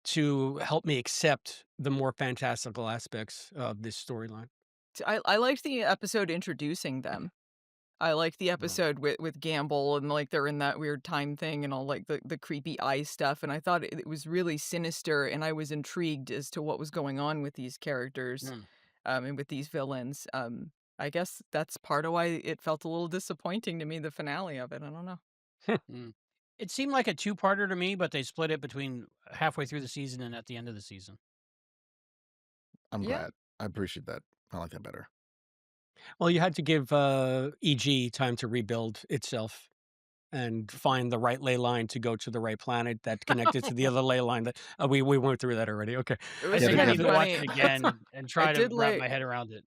to help me accept the more fantastical aspects of this storyline. I liked the episode introducing them. I liked the Mm. episode with Gamble and, like, they're in that weird time thing and all, like, the creepy eye stuff, and I thought it was really sinister, and I was intrigued as to what was going on with these characters, Mm. and with these villains. I guess that's part of why it felt a little disappointing to me, the finale of it, I don't know. Mm. It seemed like a two-parter to me, but they split it between halfway through the season and at the end of the season. I'm Yeah. glad. I appreciate that. I like that better. Well, you had to give EG time to rebuild itself and find the right ley line to go to the right planet that connected to the other ley line. That we went through that already. Okay, It I was Yeah, think I because need to watch funny. it again and I try to did wrap my like head around it.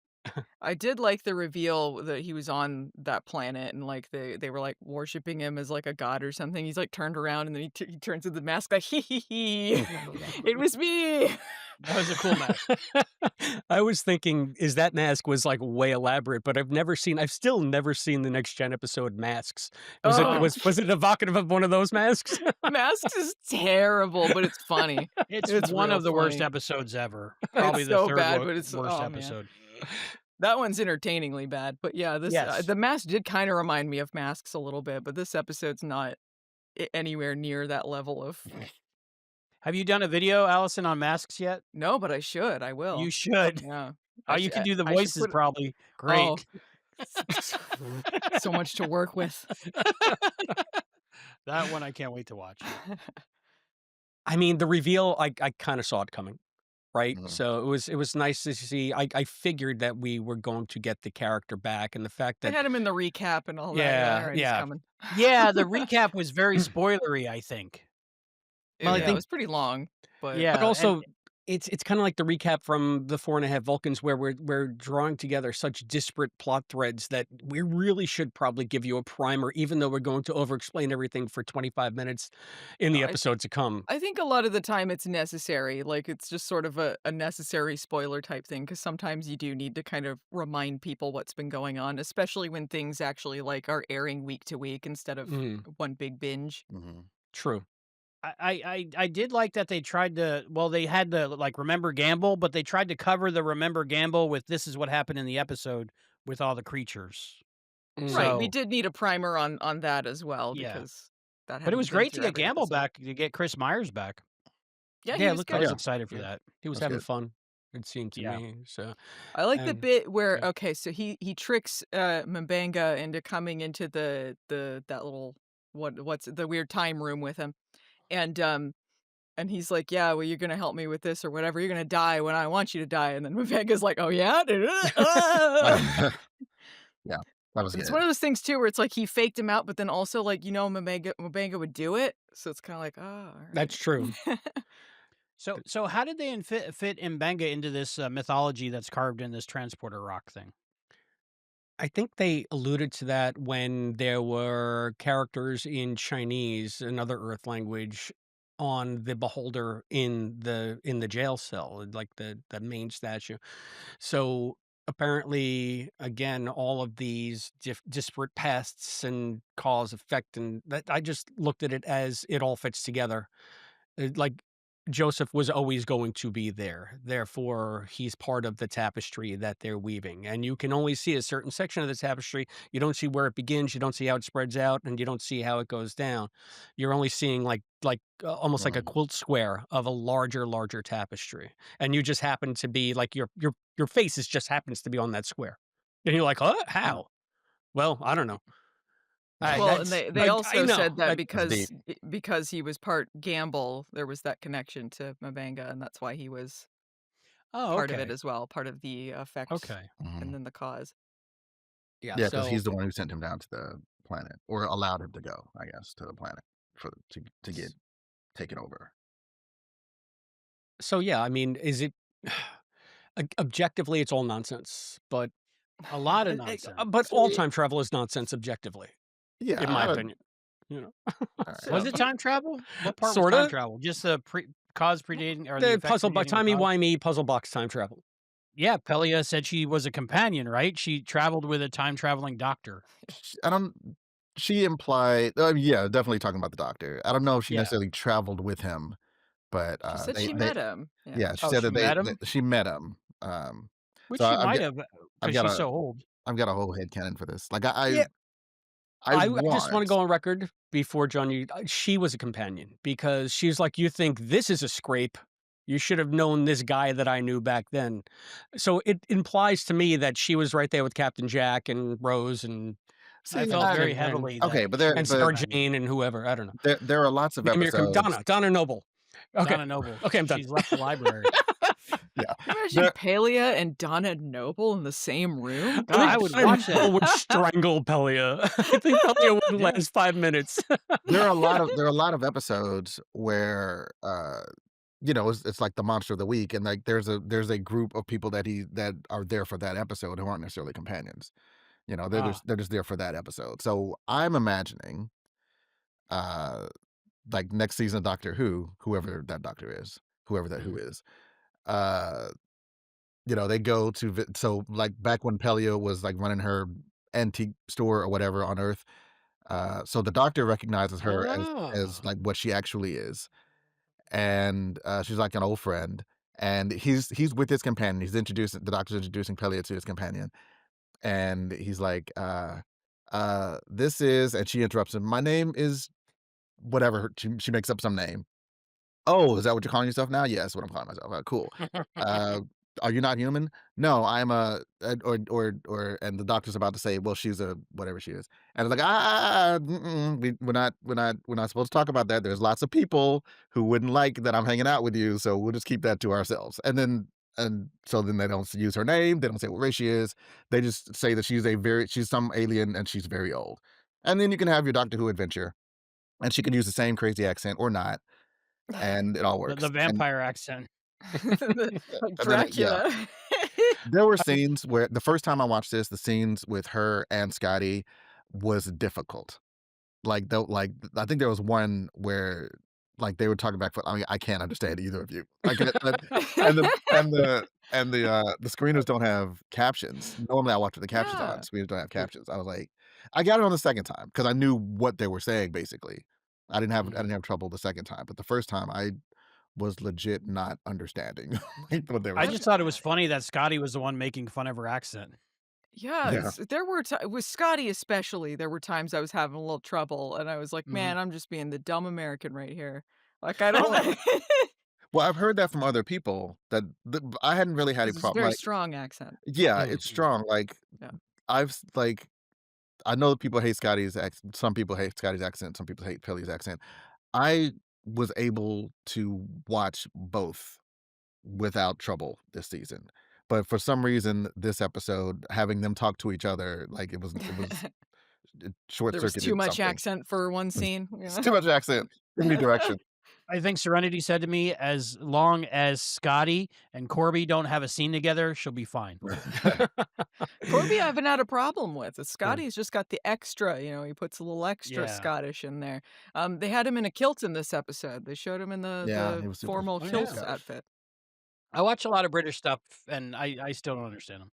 I did like the reveal that he was on that planet and, like, they were, like, worshiping him as, like, a god or something. He's, like, turned around and then he turns to the mask like, "Hee hee hee. It was me." That was a cool mask. I was thinking, is that mask was like way elaborate, but I've still never seen the next gen episode Masks. Was it Oh, was it evocative of one of those masks? Masks is terrible, but it's funny. It's It's one real of the worst funny. episodes ever. Probably It's the so third bad, but it's worst oh, man. episode. That one's entertainingly bad, but yeah, this Yes. the mask did kinda remind me of Masks a little bit, but this episode's not anywhere near that level of Have you done a video, Allison, on masks yet? No, but I should, I You will. should. Yeah. Oh, you can do the I should voices put probably. Great. Oh, so much to work with. That one I can't wait to watch. I mean, the reveal, I kind of saw it coming, right? Mhm. So it was nice to see. I figured that we were going to get the character back, and the fact They that had him in the recap and all that, you're like, yeah, "Alright, he's yeah. coming." Yeah, the recap was very spoilery, I think. Well, I Yeah, it think was pretty long, but But Yeah, and also, it's kinda like the recap from the 4.5 Vulcans where we're drawing together such disparate plot threads that we really should probably give you a primer, even though we're going to over-explain everything for 25 minutes in the I episode to come. I think a lot of the time it's necessary, like, it's just sort of a necessary spoiler type thing. Because sometimes you do need to kind of remind people what's been going on, especially when things actually, like, are airing week to week instead of Mhm. one big binge. Mhm. True. I did like that they tried to they had to, like, remember Gamble, but they tried to cover the remember Gamble with this is what happened in the episode with all the creatures. Right, we So, did need a primer on that as well yeah. because that But it hadn't was been great to through get every Gamble episode. back, to get Chris Myers back. Yeah, he Yeah, it was looked I good. was Yeah. excited for yeah, that. he was That's having good. fun, it seemed to Yeah. me, so I like the and bit where yeah. okay, so he tricks, M'Benga into coming into the that little what's the weird time room with him, and he's like, "Yeah, well, you're gonna help me with this or whatever, you're gonna die when I want you to die," and then M'Benga's like, "Oh, yeah? Yeah, that was It's good. one of those things too where it's like he faked him out, but then also, like, M'Benga would do it, so it's kinda like, "Oh, That's true. alright." So how did they fit Mbenga into this mythology that's carved in this transporter rock thing? I think they alluded to that when there were characters in Chinese, another Earth language, on the beholder in the jail cell, like the main statue. So apparently, again, all of these disparate pasts and cause effect, and that I just looked at it as it all fits together. Like Joseph was always going to be there. Therefore, he's part of the tapestry that they're weaving. And you can only see a certain section of the tapestry. You don't see where it begins, you don't see how it spreads out, and you don't see how it goes down. You're only seeing almost like a Mhm. quilt square of a larger tapestry. And you just happen to be like your face is just happens to be on that square. And you're like, "Huh? How?" Well, I don't know. Well, and they I also know. said that That's deep. because he was part Gamble, there was that connection to M'Benga, and that's why he was Oh, part of it okay. as well, part of the effect Okay. and Mhm. then the cause. Yeah, Yeah, because so he's the one who sent him down to the planet, or allowed him to go, I guess, to the planet to get taken over. so yeah, I mean, is it objectively, it's all nonsense, A lot of but nonsense. all See, time travel is nonsense objectively, yeah, in my opinion, you know? all right. Was it time travel? What part was time Sorta. travel? Just the cause predating or the The effect puzzle box, predating the cause? timey-wimey puzzle box time travel. Yeah, Pelia said she was a companion, right? She traveled with a time-traveling doctor. I don't. She implied, yeah, definitely talking about the doctor. I don't know if she Yeah. necessarily traveled with him, but She said they she met him. Yeah. yeah, she Oh, said she that met him? she met him. Which So she I've might got have, I've because got she's a so old. I've got a whole headcanon for this. Like Yeah, I I just want to want. go on record before John. She was a companion because she's like, you think this is a scrape. You should have known this guy that I knew back then. So it implies to me that she was right there with Captain Jack and Rose and I See, felt very and heavily that okay, but she there was and a but Sarah companion. Jane and whoever. I don't know. there are lots of Name your episodes. Donna Noble. Okay, Donna Noble. okay, I'm done. She's left the library. Yeah, Can you imagine there Pelia and Donna Noble in the same room? God, I Gosh. would Donna watch Noble that. would strangle Pelia. I think Pelia wouldn't Yeah. last 5 minutes. there are a lot of episodes where it's like the monster of the week, and like there's a group of people that are there for that episode who aren't necessarily companions. Ah, They're just there for that episode. So I'm imagining, uh, like next season of Doctor Who, whoever that doctor is, whoever that who mhm. is, uh, they go to so like back when Pelia was like running her antique store or whatever on Earth. So the doctor recognizes her as Ah. like what she actually is, and she's like an old friend. And he's with his companion. The doctor's introducing Pelia to his companion, and he's like, this is, and she interrupts him. My name is whatever. She makes up some name. Oh, is that what you're calling yourself now? Yes, what I'm calling myself. Cool. Uh, are you not human? No, I'm and the doctor's about to say, well, she's a whatever she is, and it's like, we're not supposed to talk about that. There's lots of people who wouldn't like that I'm hanging out with you, so we'll just keep that to ourselves. And so then they don't use her name. They don't say what race she is. They just say that she's some alien and she's very old. And then you can have your Doctor Who adventure, and she can use the same crazy accent or not, and it all The works. vampire accent. Like And then yeah, Dracula. there were scenes where the first time I watched this, the scenes with her and Scotty was difficult. Like I think there was one where like they were talking back. I mean, I can't understand either of you. I can't. And the screeners don't have captions. Normally, I watch with the captions on. Yeah. Screeners don't have captions. I was like, I got it on the second time because I knew what they were saying. Basically, I Mhm. didn't have trouble the second time, but the first time I was legit not understanding like, what they were I saying. just thought it was funny that Scotty was the one making fun of her accent. Yeah. Yes, there were with Scotty especially, there were times I was having a little trouble, and I was like, Mhm. "Man, I'm just being the dumb American right here." Like, I Well, don't well, I've heard that from other people that I hadn't really had a 'cause it's a problem. very Like, strong accent. yeah, Mm. it's strong. Like, Yeah. like I know people hate Scotty's accent. Some people hate Scotty's accent. Some people hate Pelly's accent. I was able to watch both without trouble this season. But for some reason, this episode, having them talk to each other, like it short There was too circuited much something. accent for one It's scene. it's Yeah. too much accent, too many directions. I think Serenity said to me, as long as Scotty and Corby don't have a scene together, she'll be fine. Corby I haven't had a problem with. Yeah. Scotty's just got the extra, he puts a little extra Yeah. Scottish in there. They had him in a kilt in this episode. They showed him in Yeah, the he was super, formal Oh, super kilt yeah. Scottish. outfit. I watch a lot of British stuff, and I still don't understand them.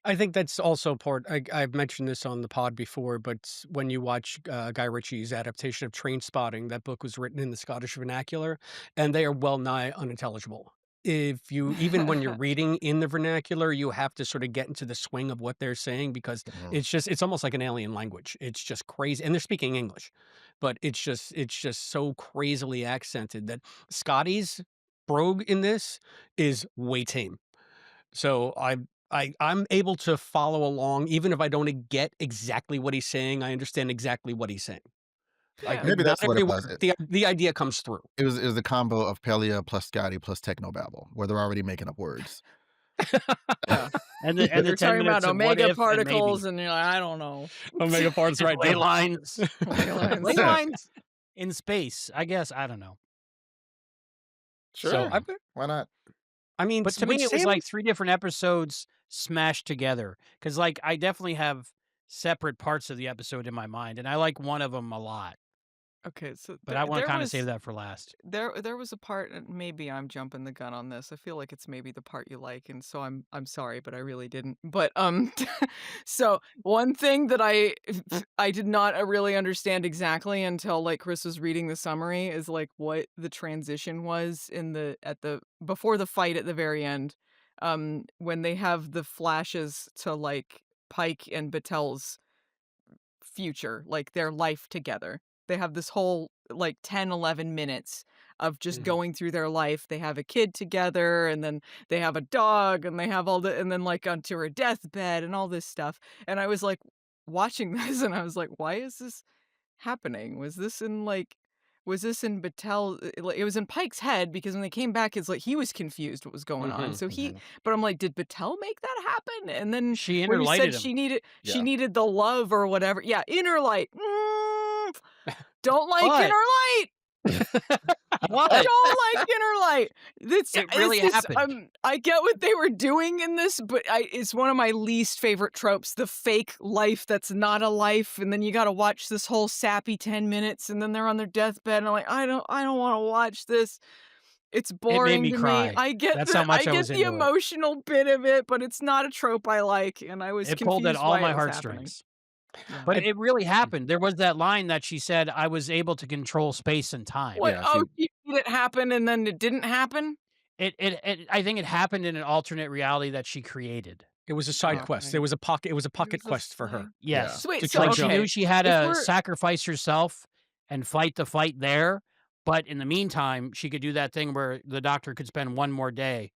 I think that's also part. I've mentioned this on the pod before, but when you watch Guy Ritchie's adaptation of Train Spotting, that book was written in the Scottish vernacular, and they are well nigh unintelligible. If you even when you're reading in the vernacular, you have to sort of get into the swing of what they're saying because Mhm. it's almost like an alien language. It's just crazy, and they're speaking English, but it's just so crazily accented that Scotty's brogue in this is way tame. So I'm able to follow along even if I don't get exactly what he's saying. I understand exactly what he's saying. Like Yeah. Maybe not that's what it every word, was. the idea comes through. It was the combo of Pelia plus Scotty plus Technobabble, where they're already making up words. Yeah. And the They're 10 talking about minutes of what omega if and particles, maybe. and you're like, I don't know. Omega parts right Ley there. lines. Ley Ley lines. lines in space, I guess. I don't know. So Sure, why not? I mean, But to when me, it was Sam like 3 different episodes smashed together. Because, like, I definitely have separate parts of the episode in my mind, and I like one of them a lot. Okay, so but I wanna there kinda save was that for last. there was a part, and maybe I'm jumping the gun on this. I feel like it's maybe the part you like, and so I'm sorry, but I really didn't. But so one thing that I did not really understand exactly until like Chris was reading the summary is like what the transition was in the at the before the fight at the very end, when they have the flashes to like Pike and Battel's future, like their life together. They have this whole like 10, 11 minutes of just Mhm. going through their life. They have a kid together and then they have a dog and they have all the and then like onto her deathbed and all this stuff. And I was like watching this and I was like, why is this happening? Was this in Battelle like, it was in Pike's head because when they came back, it's like he was confused what was going on. Mhm, So he mhm. but I'm like, "Did Battelle make that happen?" And then She when you said interlighted him. she Yeah. needed the love or whatever yeah, inner light. Don't like inner But light. but Don't like inner light. it It's really this, happened. I get what they were doing in this, but it's one of my least favorite tropes, the fake life that's not a life, and then you gotta watch this whole sappy 10 minutes, and then they're on their deathbed, and I'm like, I don't wanna watch this. It's It made boring me to me. cry. That's how I much I get was the into it. emotional bit of it, but it's not a trope I like, and I was It pulled at confused all why my it was happening. heartstrings. Yeah. But I it really happened. There was that line that she said, "I was able to control space and time." What? Yeah, Oh, she made it happen and then it didn't happen? It I think it happened in an alternate reality that she created. It was a side quest. Okay. It was a It pocket was a quest for side her yeah. Yes. so wait, to so Like, charge she up. knew okay, she had if to we're sacrifice herself and fight the fight there, but in the meantime, she could do that thing where the doctor could spend one more day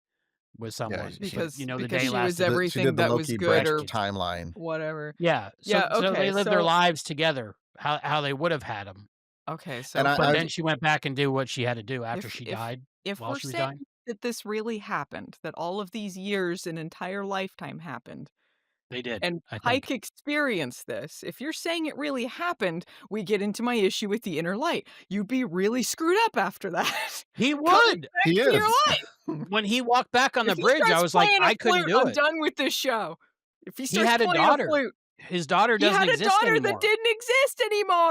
with Yeah, someone, but, she you know, the because day she was lasted she everything did the that was low-key good branch or decades. timeline. whatever. Yeah, Yeah, so okay, they lived their so lives together, how they would have had them. okay, And so I But I then she went back and did what she had to do after if she if died, if while we're she was saying dying. that this really happened, that all of these years, an entire lifetime happened, They did, and I Pike think. experienced this, if you're saying it really happened, we get into my issue with the inner light. You'd be really screwed up after that. He Coming would! back he to your is. life. When he walked back on If the he bridge, I starts was like, playing a "I couldn't flute, do I'm it." done with this show. If he He starts had a playing a daughter. flute His daughter he doesn't had a exist daughter that anymore. didn't exist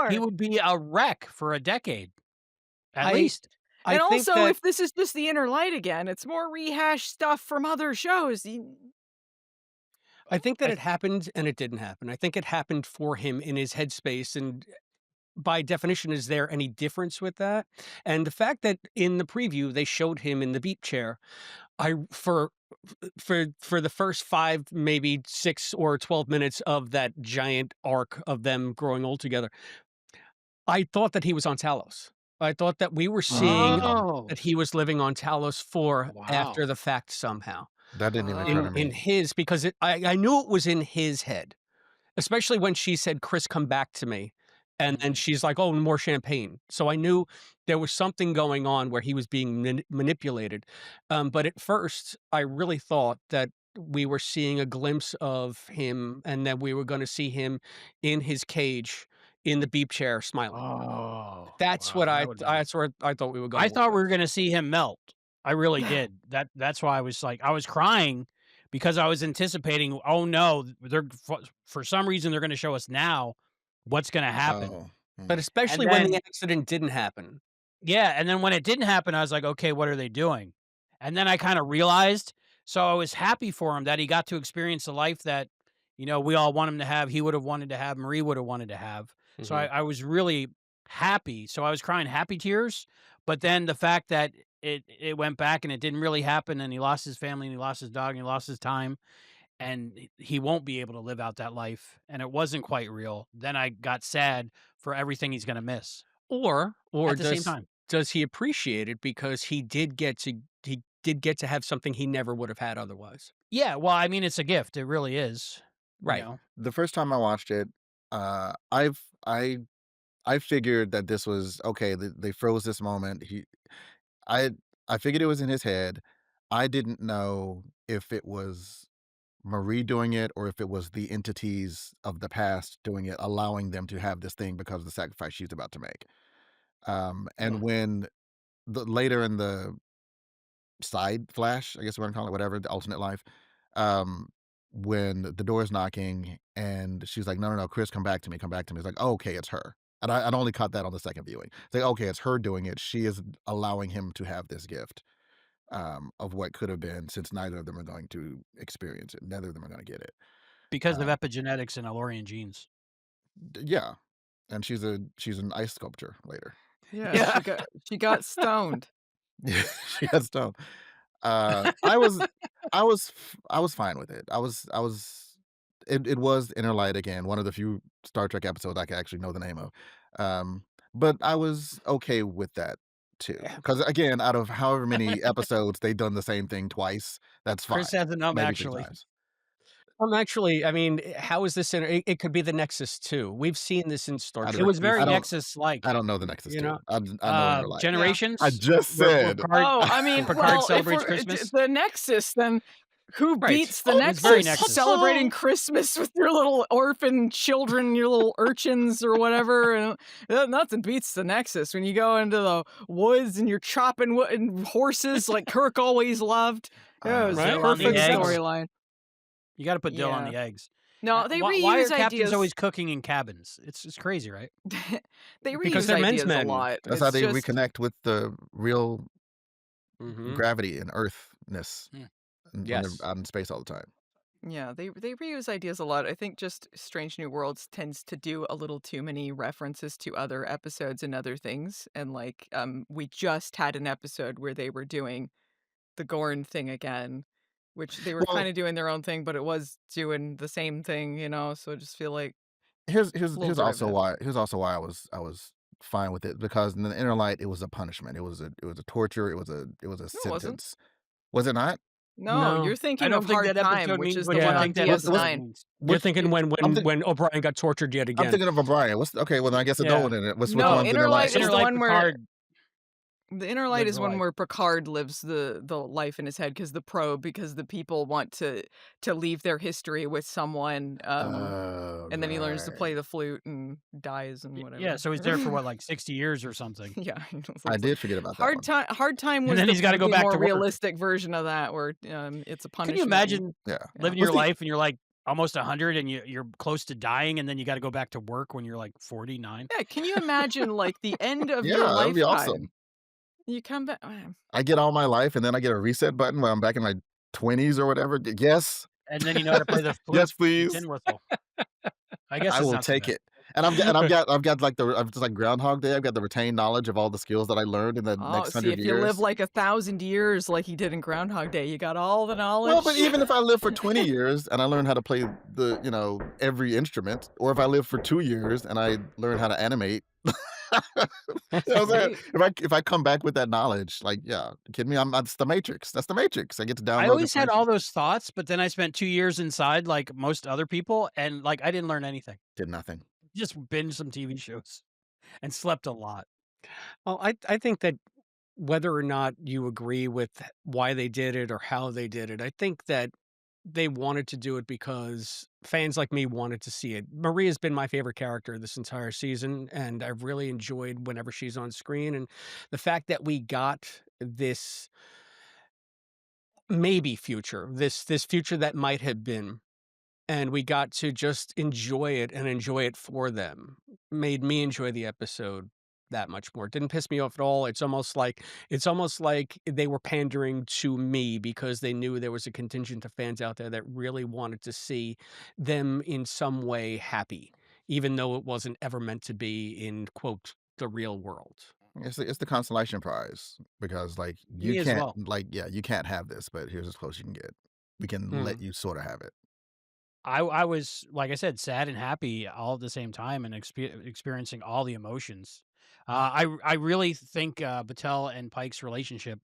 He anymore. would be a wreck for a decade, at I least. I And think also, that if this is just the inner light again, it's more rehashed stuff from other shows. I think that I it happened and it didn't happen. I think it happened for him in his headspace, and by definition, is there any difference with that? And the fact that in the preview they showed him in the beat chair, I for the first 5, maybe 6 or 12 minutes of that giant arc of them growing old together, I thought that he was on Talos. I thought that we were seeing Oh, Oh, that he was living on Talos for wow. after the fact somehow. that didn't even occur to In me. his because I knew it was in his head, especially when she said, "Chris, come back to me." And then Mhm. she's like, "Oh, more champagne." So I knew there was something going on where he was being manipulated. But at first, I really thought that we were seeing a glimpse of him and that we were gonna see him in his cage in the beep chair smiling. Oh, That's wow, what that would've been that's where I thought we were I going with thought we were this. gonna see him melt. I really did. That's why I was like I was crying because I was anticipating, "Oh, no, they're for some reason, they're gonna show us now what's gonna happen." Oh, But And especially when the then accident didn't happen. yeah, and then when it didn't happen, I was like, "Okay, what are they doing?" And then I kinda realized, so I was happy for him that he got to experience the life that, you know, we all want him to have, he would have wanted to have, Marie would have wanted to have. So Mhm. I was really happy. So I was crying happy tears, but then the fact that it went back and it didn't really happen and he lost his family and he lost his dog and he lost his time and he won't be able to live out that life and it wasn't quite real, then I got sad for everything he's gonna miss Or at the same time. does he appreciate it because he did get to have something he never would have had otherwise? Yeah, well, I mean, it's a gift, it really is, you Right. know? the first time I watched it, I've I figured that this was okay. They froze this moment. I, I figured it was in his head. I didn't know if it was Marie doing it or if it was the entities of the past doing it, allowing them to have this thing because of the sacrifice she's about to make. And when later in the side flash, I guess we're gonna call it whatever, the alternate life, um, when the door is knocking and she's like, no, no, no, Chris, come back to me, come back to me. It's like, oh, okay, it's her. And I'd only caught that on the second viewing. It's like, okay, it's her doing it. She is allowing him to have this gift of what could have been, since neither of them are going to experience it. Neither of them are going to get it. Because of Uh, epigenetics and Elorian genes. yeah, and she's an ice sculptor later. Yeah, Yeah. she got stoned. Yeah, she has stone. I was I was fine with it. It was Inner Light again, one of the few Star Trek episodes I can actually know the name of. But I was okay with that too. Because again, out of however many episodes they've done the same thing twice, that's fine. Chris has a numb, Maybe three actually. times. Actually, I mean, how is this it could be the Nexus too. We've seen this in Star I It Trek. was very I don't Nexus-like. I don't know the Nexus You too. know? I know Inner Light. Generations? I just Where said. Picard Oh, I mean, Picard well, if celebrates we're Christmas? the Nexus, then who Right. beats the It was very Nexus? Nexus. Celebrating Christmas with your little orphan children, your little urchins or whatever, and nothing beats the Nexus when you go into the woods and you're chopping wood and horses like Kirk always loved. Yeah, it was Right. a Dill on the perfect eggs. storyline. You gotta put Dill on Yeah. the eggs. No, they Why are reuse captains ideas. always cooking in cabins? It's crazy, right? They Because reuse they're men's ideas a men. lot. That's It's how they just, reconnect with the real Mhm. gravity and earthness Hmm. when Yes. they're out in space all the time. yeah, they reuse ideas a lot. I think just Strange New Worlds tends to do a little too many references to other episodes and other things. And like, we just had an episode where they were doing the Gorn thing again, which they were Well, kind of doing their own thing, but it was doing the same thing, you know. So I just feel like here's a little derivative. here's also why I was fine with it, because in the Inner Light it was a punishment. It was a torture. It was a No, it wasn't. sentence. Was it not? No, No. you're I thinking don't of think Hard that Time, episode which means is what the you one Yeah. on think that episode DS9. means. You're Which thinking when I'm thi- when O'Brien got tortured yet I'm again. thinking of O'Brien. What's okay? Well, then I guess a Yeah. no one in it. Which No, one's Inner Inner Light Light? is Inner the Light one where Picard the Inner Light lives is a one life. where Picard lives the life in his head because the probe, because the people want to leave their history with someone, and then he learns to Right. play the flute and dies and Yeah, whatever. so he's there for what, like 60 years or something. Yeah, I did forget about that one. Hard Time And was then he's gotta go the back more to work. realistic version of that, where it's a Can punishment. you imagine Yeah. living What's your the life and you're like almost 100 and you're close to dying and then you got to go back to work when you're like 49? Yeah, can you imagine like the end of Yeah, your that would be lifetime? awesome. You come back. I get all my life and then I get a reset button when I'm back in my 20s or whatever. Yes. And then you know how to play the flute Yes, and please. tin whistle. I guess I it's will not so take bad. it. And I've got like I'm just like Groundhog Day. I've got the retained knowledge of all the skills that I learned in the Oh, next see, 100 if you live years. like 1,000 years, like he did in Groundhog Day, you got all the knowledge. Well, but even if I live for 20 years and I learn how to play every instrument, or if I live for 2 years and I learn how to animate, you know what I'm saying? Sweet. If I come back with that knowledge, like, yeah, you kidding me? That's the Matrix. That's the Matrix. I get to I download always had information. all those thoughts, but then I spent 2 years inside like most other people and like I didn't learn anything. Did nothing. Just binged some TV shows and slept a lot. Well, I think that whether or not you agree with why they did it or how they did it, I think that they wanted to do it because fans like me wanted to see it. Maria's been my favorite character this entire season, and I've really enjoyed whenever she's on screen. And the fact that we got this maybe future, this future that might have been, and we got to just enjoy it and enjoy it for them, made me enjoy the episode that much more. It didn't piss me off at all. It's almost like they were pandering to me because they knew there was a contingent of fans out there that really wanted to see them in some way happy, even though it wasn't ever meant to be in quote the real world. It's the consolation prize, because like Me as well. you can't have this, but here's as close as you can get. We can let you sort of have it. I was, like I said, sad and happy all at the same time and experiencing all the emotions. I really think Battel and Pike's relationship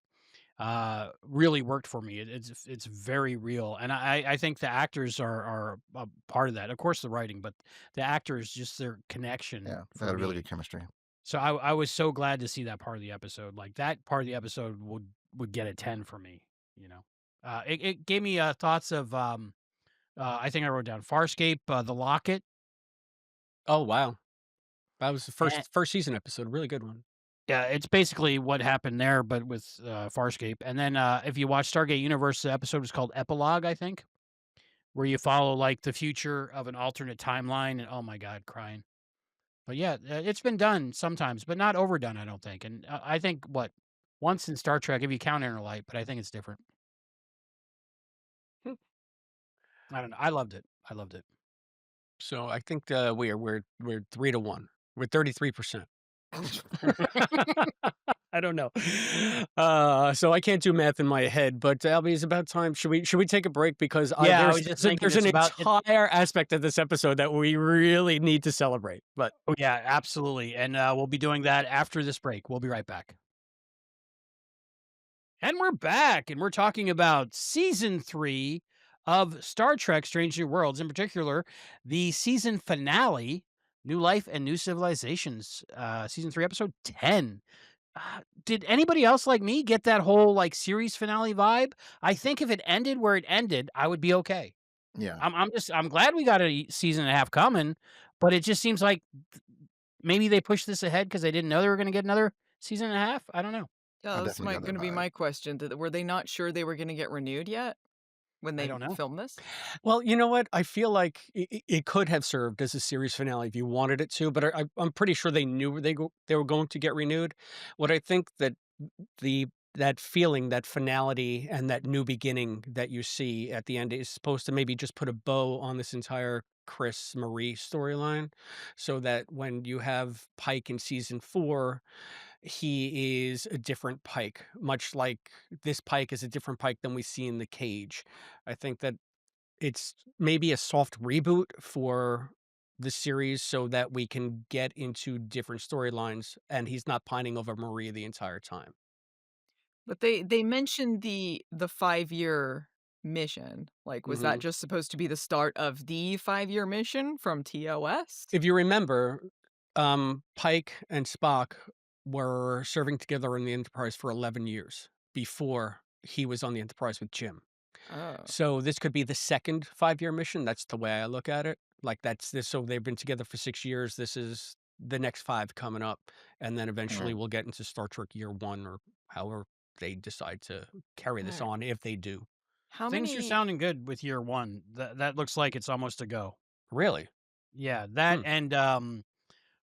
really worked for me. It's very real, and I think the actors are a part of that. Of course, the writing, but the actors, just their connection Yeah, they for had a really me. good chemistry. So I was so glad to see that part of the episode. Like that part of the episode would get a 10 for me. You know, it gave me thoughts of I think I wrote down Farscape, The Locket. Oh wow, that was the And, first season episode, really good one. yeah, it's basically what happened there, but with Farscape. And then if you watch Stargate Universe, the episode is called Epilogue, I think, where you follow like the future of an alternate timeline. And oh my God, crying. But yeah, it's been done sometimes, but not overdone, I don't think. And I think what once in Star Trek, if you count Inner Light, but I think it's different. Hmm. I don't know. I loved it. I loved it. So I think we're 3-1. We're 33%. I don't know. So I can't do math in my head, but Albie, it's about time. Should we take a break because Yeah, I was just thinking there's an it's about it. entire aspect of this episode that we really need to celebrate. But Oh, yeah, absolutely. And we'll be doing that after this break. We'll be right back. And we're back, and we're talking about season 3 of Star Trek Strange New Worlds, in particular, the season finale, New Life and New Civilizations, season 3, episode 10. Did anybody else like me get that whole like series finale vibe? I think if it ended where it ended, I would be okay. Yeah, I'm glad we got a season and a half coming, but it just seems like maybe they pushed this ahead because they didn't know they were going to get another season and a half. I don't know. I Yeah, that's definitely got that gonna be vibe. my question. Were they not sure they were gonna get renewed yet when I they don't know. filmed this? well, you know what? I feel like it could have served as a series finale if you wanted it to, but I'm pretty sure they knew they were going to get renewed. What I think that the that feeling, that finality, and that new beginning that you see at the end is supposed to maybe just put a bow on this entire Chris Marie storyline, so that when you have Pike in season 4, he is a different Pike, much like this Pike is a different Pike than we see in the cage. I think that it's maybe a soft reboot for the series so that we can get into different storylines and he's not pining over Marie the entire time. But they mentioned the 5-year mission. Like, was that Mhm. just supposed to be the start of the 5-year mission from TOS? If you remember, Pike and Spock were serving together in the Enterprise for 11 years before he was on the Enterprise with Jim. Oh, So this could be the second 5-year mission. That's the way I look at it. Like that's this. So they've been together for 6 years. This is the next 5 coming up, and then eventually Right. we'll get into Star Trek Year 1 or however they decide to carry this alright. on if they do. How Things are many sounding good with year one. That looks like it's almost a go. Really? Yeah, that Hmm. and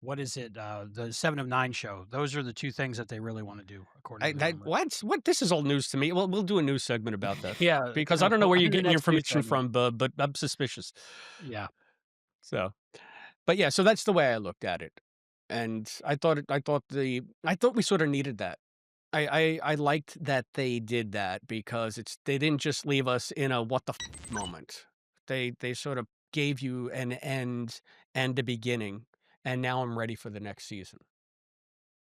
what is it? The 7 of 9 show. Those are the 2 things that they really want to do, according I to the that rumors. what this is all news to me. Well, we'll do a news segment about that Yeah, because I don't know where you're in the getting your next news information segment. from, but I'm suspicious. Yeah. So, but yeah, so that's the way I looked at it, and I thought we sort of needed that. I liked that they did that because they didn't just leave us in a what the moment. They sort of gave you an end and a beginning, and now I'm ready for the next season.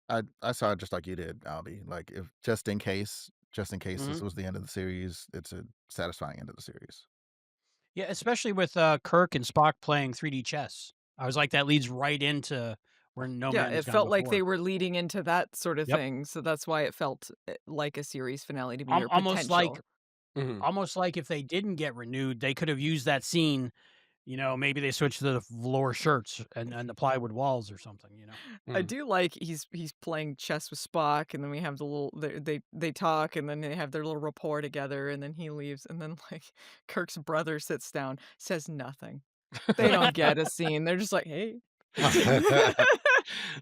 I saw it just like you did, Albie. Like if just in case this Mhm. was the end of the series, it's a satisfying end of the series. Yeah, especially with, Kirk and Spock playing 3D chess. I was like, that leads right into where No Yeah, Man it Has Gone felt like Before. they were leading into that sort of Yep. thing, so that's why it felt, like a series finale to me, or Almost like potential. Mhm. if they didn't get renewed, they could have used that scene, maybe they switched to the velour shirts and the plywood walls or something, you know? I Mhm. do like he's playing chess with Spock, and then we have the little they talk, and then they have their little rapport together, and then he leaves, and then, like, Kirk's brother sits down, says nothing. They don't get a scene, they're just like, "Hey."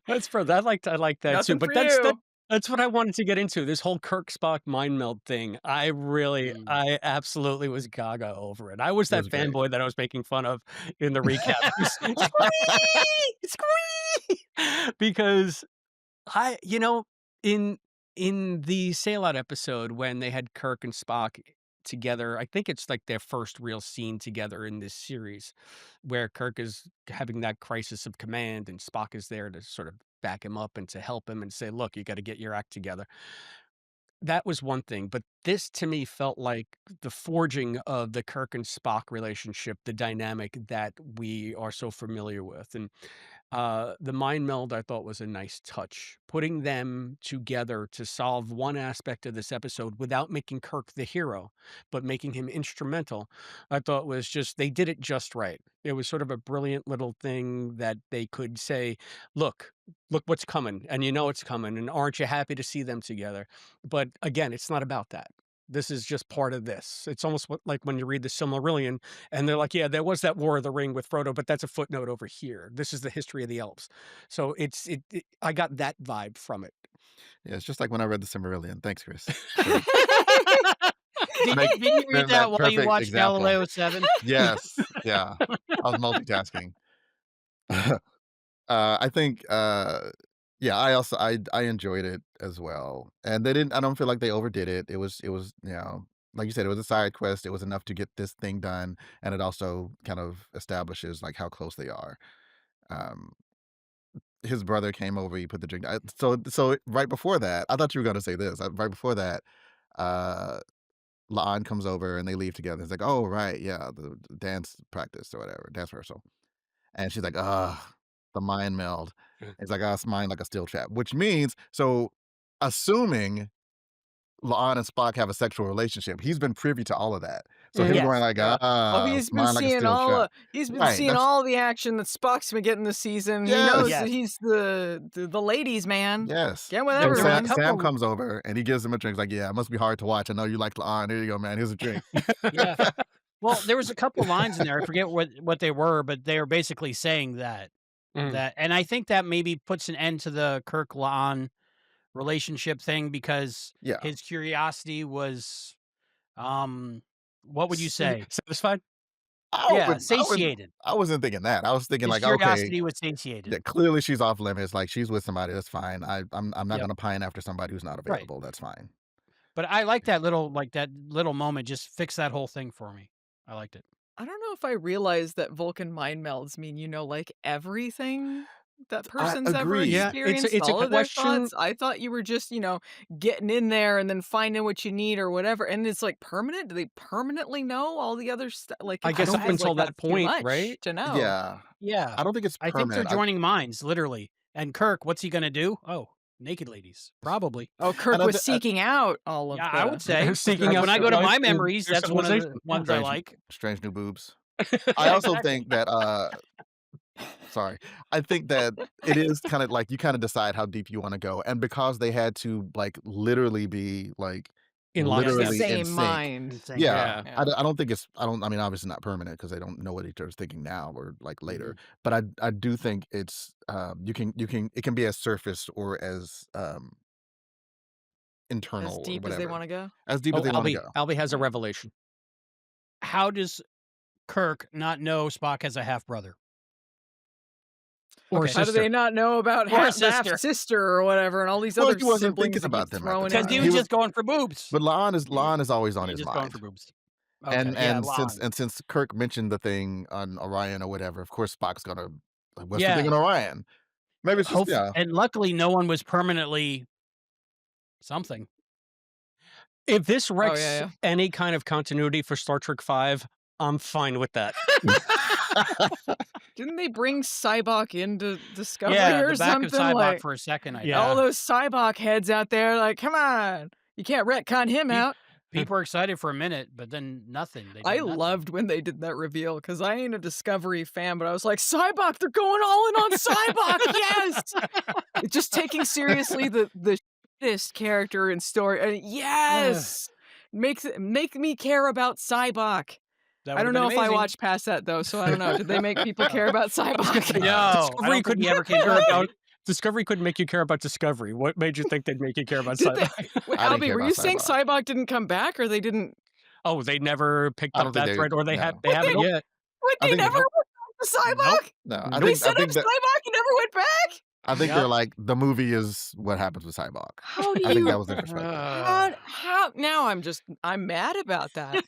That's for I like that too, "Nothing but for you." that's what I wanted to get into, this whole Kirk Spock mind melt thing. Mm. I absolutely was gaga over it. I was It that was great. fanboy that I was making fun of in the recap. Squee! Squee! Because you know, in the Sail Out episode when they had Kirk and Spock together, I think it's like their first real scene together in this series, where Kirk is having that crisis of command and Spock is there to sort of back him up and to help him and say, "Look, you gotta get your act together." That was one thing, but this to me felt like the forging of the Kirk and Spock relationship, the dynamic that we are so familiar with, and the mind meld I thought was a nice touch. Putting them together to solve one aspect of this episode without making Kirk the hero, but making him instrumental, I thought was just, they did it just right. It was sort of a brilliant little thing that they could say, look, look what's coming. And you know it's coming. And aren't you happy to see them together? But again, it's not about that. This is just part of this. It's almost like when you read the Silmarillion, and they're like, yeah, there was that War of the Ring with Frodo, but that's a footnote over here. This is the history of the elves. So I got that vibe from it. Yeah, it's just like when I read the Silmarillion. Thanks, Chris. Did you read that while you watched example. Galileo 7? Yes. Yeah. I was multitasking. I think, yeah, I enjoyed it as well. And I don't feel like they overdid it. It was, like you said, it was a side quest. It was enough to get this thing done. And it also kind of establishes like how close they are. Um, his brother came over, he put the drink. So right before that, I thought you were going to say this. Right before that, uh, La'an comes over and they leave together. It's like, oh, right. Yeah. The dance practice or whatever, dance rehearsal. And she's like, the mind meld. It's like, it's mind like a steel trap, which means, so assuming La'an and Spock have a sexual relationship, he's been privy to all of that. So him Yes. going like, He's been mind like a seeing steel trap. he's been Right, seeing that's- all the action that Spock's been getting this season. He Yes. knows Yes. that he's the ladies' man. Yes. Get with And everyone. Sam comes over and he gives him a drink. He's like, yeah, it must be hard to watch. I know you like La'an. Here you go, man. Here's a drink. Yeah. Well, there was a couple lines in there. I forget what they were, but they were basically saying that. And I think that maybe puts an end to the Kirk La'an relationship thing because Yeah. his curiosity was, what would you say? Satisfied? Satiated. I wasn't thinking that. I was thinking His like, okay, curiosity was satiated. yeah, clearly she's off limits. Like she's with somebody. That's fine. I'm not Yep. going to pine after somebody who's not available. That's fine. But I like that little moment. Just fix that whole thing for me. I liked it. I don't know if I realized that Vulcan mind melds mean like everything that person's ever agree. Yeah, experienced. it's a all of their question- thoughts. I thought you were just getting in there and then finding what you need or whatever. And it's like permanent. Do they permanently know all the other stuff? Like I guess don't up feel until that that's too point, much right? To know. Yeah. Yeah. I don't think it's I permanent. think they're joining minds, literally. And Kirk, what's he going to do? Oh, naked ladies. Probably. Oh, Kirk And I was thi- seeking out all of Yeah, the... I would say. Seeking Like, out when I go to my surprise and memories, that's one of the civilization. ones I Strange- like. Strange new boobs. I also Exactly. think that sorry. I think that it is kind of like you kind of decide how deep you want to go. And because they had to like literally be like In literally lockstep. in same sync. mind. Insane. Yeah. Yeah. I don't think it's I mean obviously not permanent because they don't know what each other's thinking now or like later. But I do think it's it can be as surface or as internal As deep or as they whatever. want to go. As deep as they want to go. Albie has a revelation. How does Kirk not know Spock has a half brother? Or How do sister. they not know about Or a half sister. sister or whatever and all these Well, other he wasn't siblings thinking that about he's them at the throwing Because time. he out? was He just going for boobs. But La'an is always on He's his just going mind. for boobs. Okay. And yeah, since Kirk mentioned the thing on Orion or whatever, of course Spock's gonna like, what's the Yeah. thing on Orion? Maybe it's just And luckily, no one was permanently something. If this wrecks yeah. any kind of continuity for Star Trek V, I'm fine with that. Didn't they bring Cybok into Discovery Yeah, or the back something? of Cybok like, for a second. I Yeah. thought. all those Cybok heads out there, like, come on. You can't retcon him out. People were excited for a minute, but then nothing. They did I nothing. loved when they did that reveal because I ain't a Discovery fan, but I was like, Cybok, they're going all in on Cybok, yes! It's just taking seriously the shittest character in story. And yes! Make me care about Cybok. That I don't would've know been if I amazing. watched past that though, so I don't know. Did they make people care about Cybok? No, I Discovery don't think couldn't he ever came care back. about Discovery couldn't make you care about Discovery. What made you think they'd make you care about Did they? Cybok? Wait, I didn't Albie, care were about you saying Cybok. Cybok didn't come back or they didn't? Oh, they never picked I up don't think that they- thread, or they no. haven't yet. What, I they think- never went back to Cybok? No, Nope. I They think set up that Cybok and never went back? I think Yep. they're like the movie is what happens with Cybok. How do I think you... that was their perspective. How now I'm mad about that.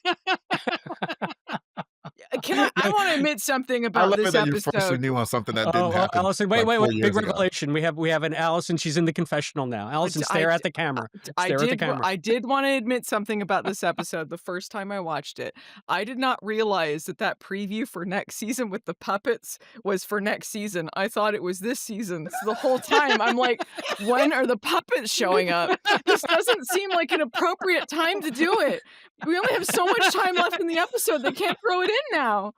I want to admit something I about love it this that you freshly episode. knew on something that Oh, didn't happen. Allison, wait, like 4 big years ago. revelation. We have an Allison. She's in the confessional now. Allison, I stare d- at the camera. I Stare at the did. camera. I did want to admit something about this episode. The first time I watched it, I did not realize that preview for next season with the puppets was for next season. I thought it was this season. So the whole time I'm like, when are the puppets showing up? This doesn't seem like an appropriate time to do it. We only have so much time left in the episode. They can't throw it in now.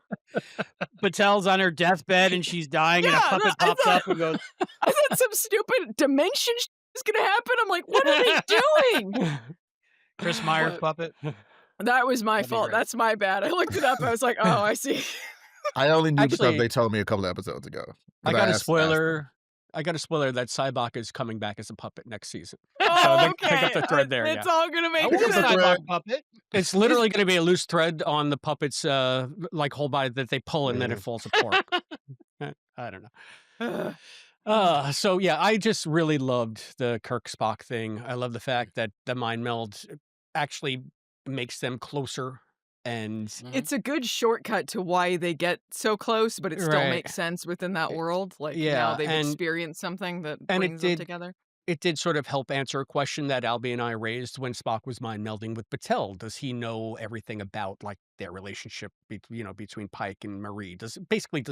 Patel's on her deathbed and she's dying, and a Yeah, puppet I pops thought- up and goes, I thought some stupid dimension is gonna happen. I'm like, what are they doing? Chris Myers But puppet. That was my That'd be fault. great. That's my bad. I looked it up. I was like, oh, I see. I only knew because Actually, they told me a couple of episodes ago. I 'Cause got a asked them. spoiler. I got a spoiler that Cybok is coming back as a puppet next season. So Oh, I got okay. the thread there. Yeah, It's all gonna I make want a Pick up the sense. thread. Cybok puppet. it's literally going to be a loose thread on the puppet's like whole body that they pull and then it falls apart. I don't know. So yeah, I just really loved the Kirk Spock thing. I love the fact that the mind meld actually makes them closer, and It's a good shortcut to why they get so close, but it still Right. makes sense within that world. Like now yeah, they've and experienced something that and brings them together. it did sort of help answer a question that Albie and I raised when Spock was mind melding with Battel. Does he know everything about like their relationship, between Pike and Marie? Does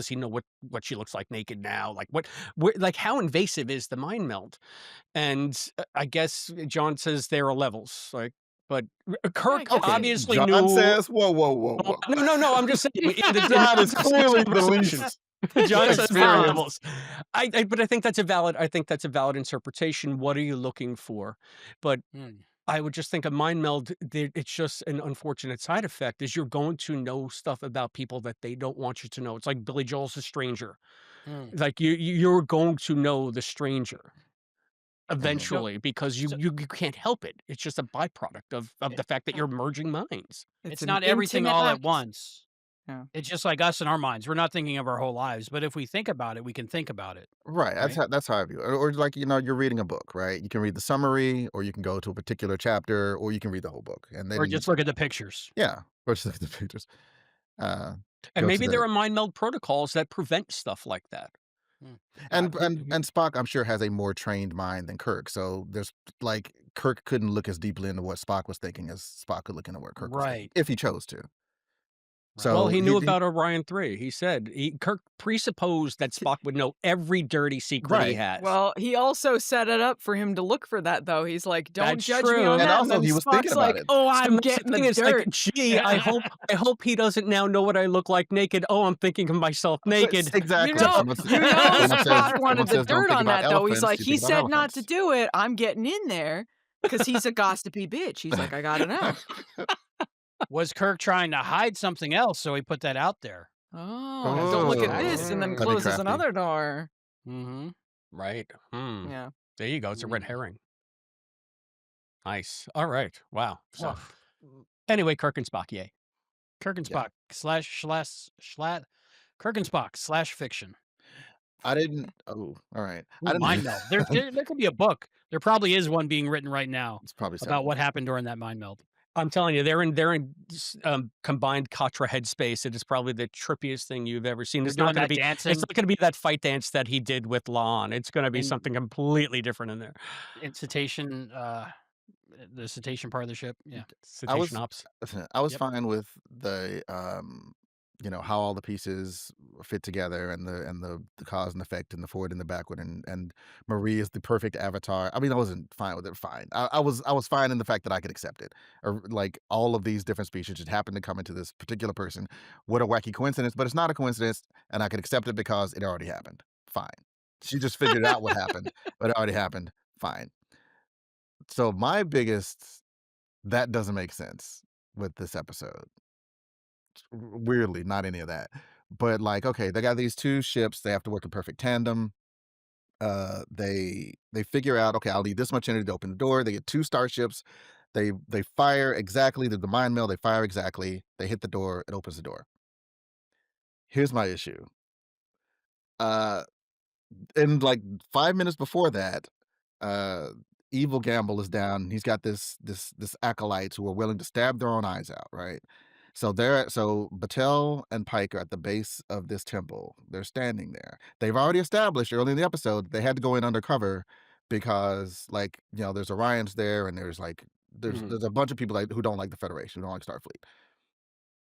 he know what she looks like naked now? Like like how invasive is the mind meld? And I guess John says there are levels, like, but Kirk guess. obviously John knew. says, whoa. No, I'm just saying. John is clearly the least John says there are experienced. levels. But I think that's a valid interpretation. What are you looking for? But I would just think a mind meld, it's just an unfortunate side effect is you're going to know stuff about people that they don't want you to know. It's like Billy Joel's a stranger. Like you're going to know the stranger eventually because you can't help it. It's just a byproduct of the fact that you're merging minds. It's an not everything intimate all at act. once. Yeah. It's just like us in our minds. We're not thinking of our whole lives, but if we think about it, we can think about it. Right. Right. That's how I view it. Or like, you're reading a book, right? You can read the summary, or you can go to a particular chapter, or you can read the whole book. And then Or just look at the pictures. yeah, or just look at the pictures. And Go to maybe the- there are mind meld protocols that prevent stuff like that. and Spock, I'm sure, has a more trained mind than Kirk. So there's like Kirk couldn't look as deeply into what Spock was thinking as Spock could look into what Kirk was thinking, Right. if he chose to. So Well, he knew about Orion 3. He said Kirk presupposed that Spock would know every dirty secret he Right. has. Well, he also set it up for him to look for that, though. He's like, "Don't That's judge me true. on And that." also And then he was Spock's thinking about like, it. "Oh, So I'm that's the getting thing the is, like, dirt." gee, I hope he doesn't now know what I look like naked. Oh, I'm thinking of myself naked. Exactly. You know, Someone Spock wanted the says, "Don't dirt think on about that, though. He's elephants, like, you he think about said not to elephants." do it. I'm getting in there because he's a gossipy bitch. He's like, I gotta know. Was Kirk trying to hide something else, so he put that out there? Oh, don't look at this, and then Cunning closes crafty. another door. Mm-hmm. Right. Yeah. There you go. It's a red herring. Nice. All right. Wow. So anyway, Kirk and Spock, yay. Kirk and Yeah. Spock Kirk and Spock / fiction. I didn't. Oh, all right. I Ooh, didn't mind meld. There could be a book. There probably is one being written right now It's probably about what happened during that mind meld. I'm telling you, they're in combined Katra headspace. It is probably the trippiest thing you've ever seen. They're It's not doing going to that be. dancing. It's not going to be that fight dance that he did with Lon. It's going to be And- something completely different in there. In cetacean, the cetacean part of the ship. Yeah. Cetacean ops. I was Yep. fine with the how all the pieces fit together, and the cause and effect, and the forward and the backward, and Marie is the perfect avatar. I mean, I wasn't fine with it. Fine. I was fine in the fact that I could accept it. Or like all of these different species just happened to come into this particular person. What a wacky coincidence, but it's not a coincidence, and I could accept it because it already happened. Fine. She just figured out what happened, but it already happened. Fine. So my biggest that doesn't make sense with this episode. Weirdly, not any of that. But like, okay, they got these two ships, they have to work in perfect tandem. They figure out, okay, I'll need this much energy to open the door. They get two starships. They fire exactly, the mind mill, they fire exactly, they hit the door, it opens the door. Here's my issue. In like 5 minutes before that, Evil Gamble is down. He's got this acolytes who are willing to stab their own eyes out, right? So Battel and Pike are at the base of this temple. They're standing there. They've already established early in the episode they had to go in undercover because, like, there's Orions there, and there's a bunch of people who don't like the Federation, who don't like Starfleet.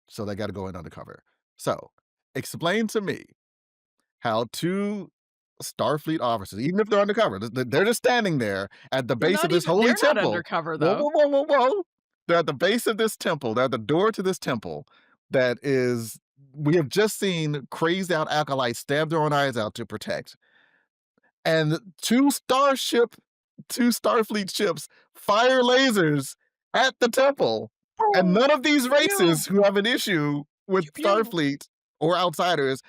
So they got to go in undercover. So explain to me how two Starfleet officers, even if they're undercover, they're just standing there at the base of this holy they're not temple. undercover, though. Whoa. They're at the base of this temple. They're at the door to this temple we have just seen crazed out acolytes stab their own eyes out to protect. And two Starfleet ships fire lasers at the temple. And none of these races who have an issue with Starfleet or outsiders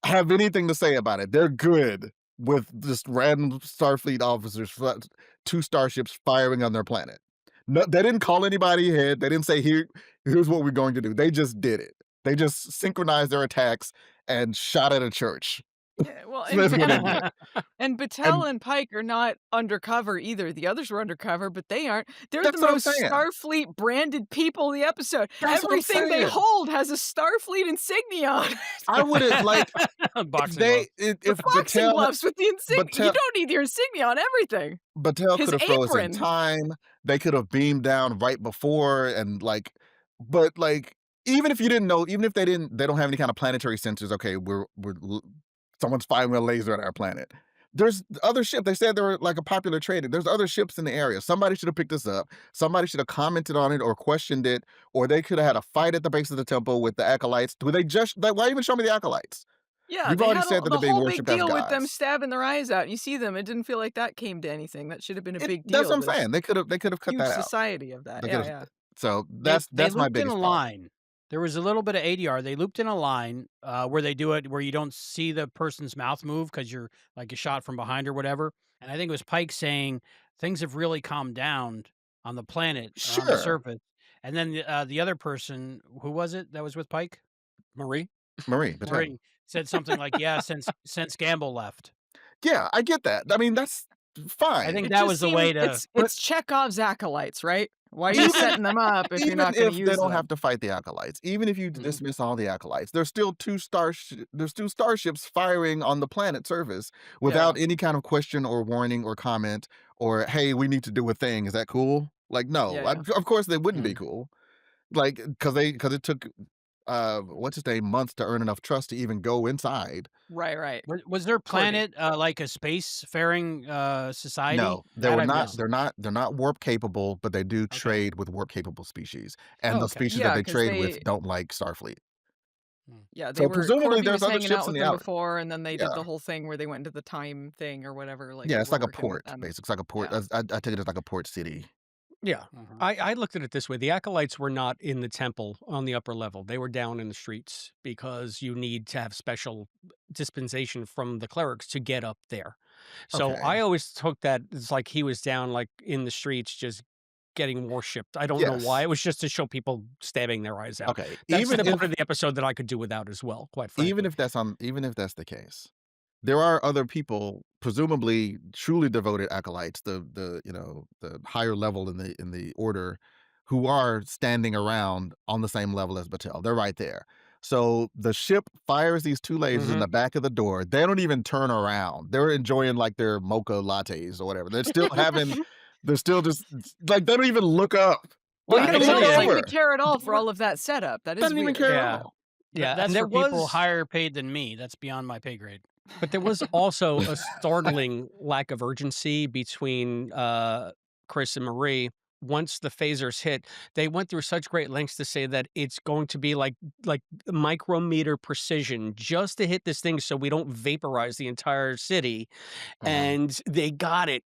have anything to say about it. They're good with just random Starfleet officers, 2 starships firing on their planet. No, they didn't call anybody ahead. They didn't say, here's what we're going to do. They just did it. They just synchronized their attacks and shot at a church. Yeah, well, So that's what they did. and Battel and Pike are not undercover either. The others were undercover, but they aren't. They're the That's what I'm most saying. Starfleet branded people in the episode. That's what I'm Everything they saying. hold has a Starfleet insignia on it. I would have like Boxing glove. if Boxing Battel gloves with the insignia. You Battel don't need your insignia on everything. Battel His could have frozen apron. time. They could have beamed down right before and but even if you didn't know, even if they don't have any kind of planetary sensors. Okay, someone's firing a laser at our planet. There's other ships. They said they were like a popular trade. There's other ships in the area. Somebody should have picked this up. Somebody should have commented on it or questioned it, or they could have had a fight at the base of the temple with the acolytes. Do they just why even show me the acolytes? Yeah, We've they already had said that the they're being whole big worshipped as deal with them gods. stabbing their eyes out. You see them. It didn't feel like that came to anything. That should have been a big deal. That's what I'm There's saying. They could have cut huge that out. society of that. They Yeah, could've- yeah. So They that's my looped in biggest a problem. line. There was a little bit of ADR. They looped in a line where they do it where you don't see the person's mouth move because you're like a shot from behind or whatever. And I think it was Pike saying things have really calmed down on the planet or on the Sure. surface. And then the other person, who was it that was with Pike? Marie? Marie, Battel. Marie said something like, "Yeah, since Gamble left." Yeah, I get that. I mean, that's fine. I think It that just was the way seems- to. It's Chekhov's acolytes, right? Why are you setting them up if you're Even not going if to they use don't them? have to fight the acolytes, even if you Mhm. dismiss all the acolytes, there's still there's 2 starships firing on the planet surface without any kind of question or warning or comment or, hey, we need to do a thing. Is that cool? Like, no, Yeah, yeah. of course they wouldn't be Mhm. cool. Because it took what's his name months to earn enough trust to even go inside. Right. Was their Courtney. planet like a spacefaring society? No, they That were I not. missed. They're not warp capable, but they do Okay. trade with warp capable species, and Oh, the okay. species Yeah, that they 'cause trade they- with don't like Starfleet. Yeah, So presumably Courtney there's was other hanging ships out in with the them area. before, and then they did Yeah. the whole thing where they went into the time thing or whatever. Like Yeah, they it's like were a working with port, them. basically. It's like a port. Yeah. I take it as like a port city. Yeah. Mhm. I looked at it this way. The acolytes were not in the temple on the upper level. They were down in the streets because you need to have special dispensation from the clerics to get up there. So Okay. I always took that as like he was down like in the streets just getting worshipped. I don't know why. Yes. It was just to show people stabbing their eyes out. Okay. That's Even the part if of the episode that I could do without as well, quite frankly. even if that's the case, there are other people, presumably truly devoted acolytes, the higher level in the order, who are standing around on the same level as Battelle. They're right there. So the ship fires these 2 lasers in Mhm. the back of the door. They don't even turn around. They're enjoying like their mocha lattes or whatever. They're still having. They're still just like they don't even look up. Well, Well, he I doesn't tell ya- seem to over. care at all for all of that setup. That is Doesn't even weird. care at Yeah. all. Yeah, that's and there for people was higher paid than me. That's beyond my pay grade. But there was also a startling lack of urgency between Chris and Marie. Once the phasers hit, they went through such great lengths to say that it's going to be like micrometer precision just to hit this thing so we don't vaporize the entire city. Mhm. And they got it.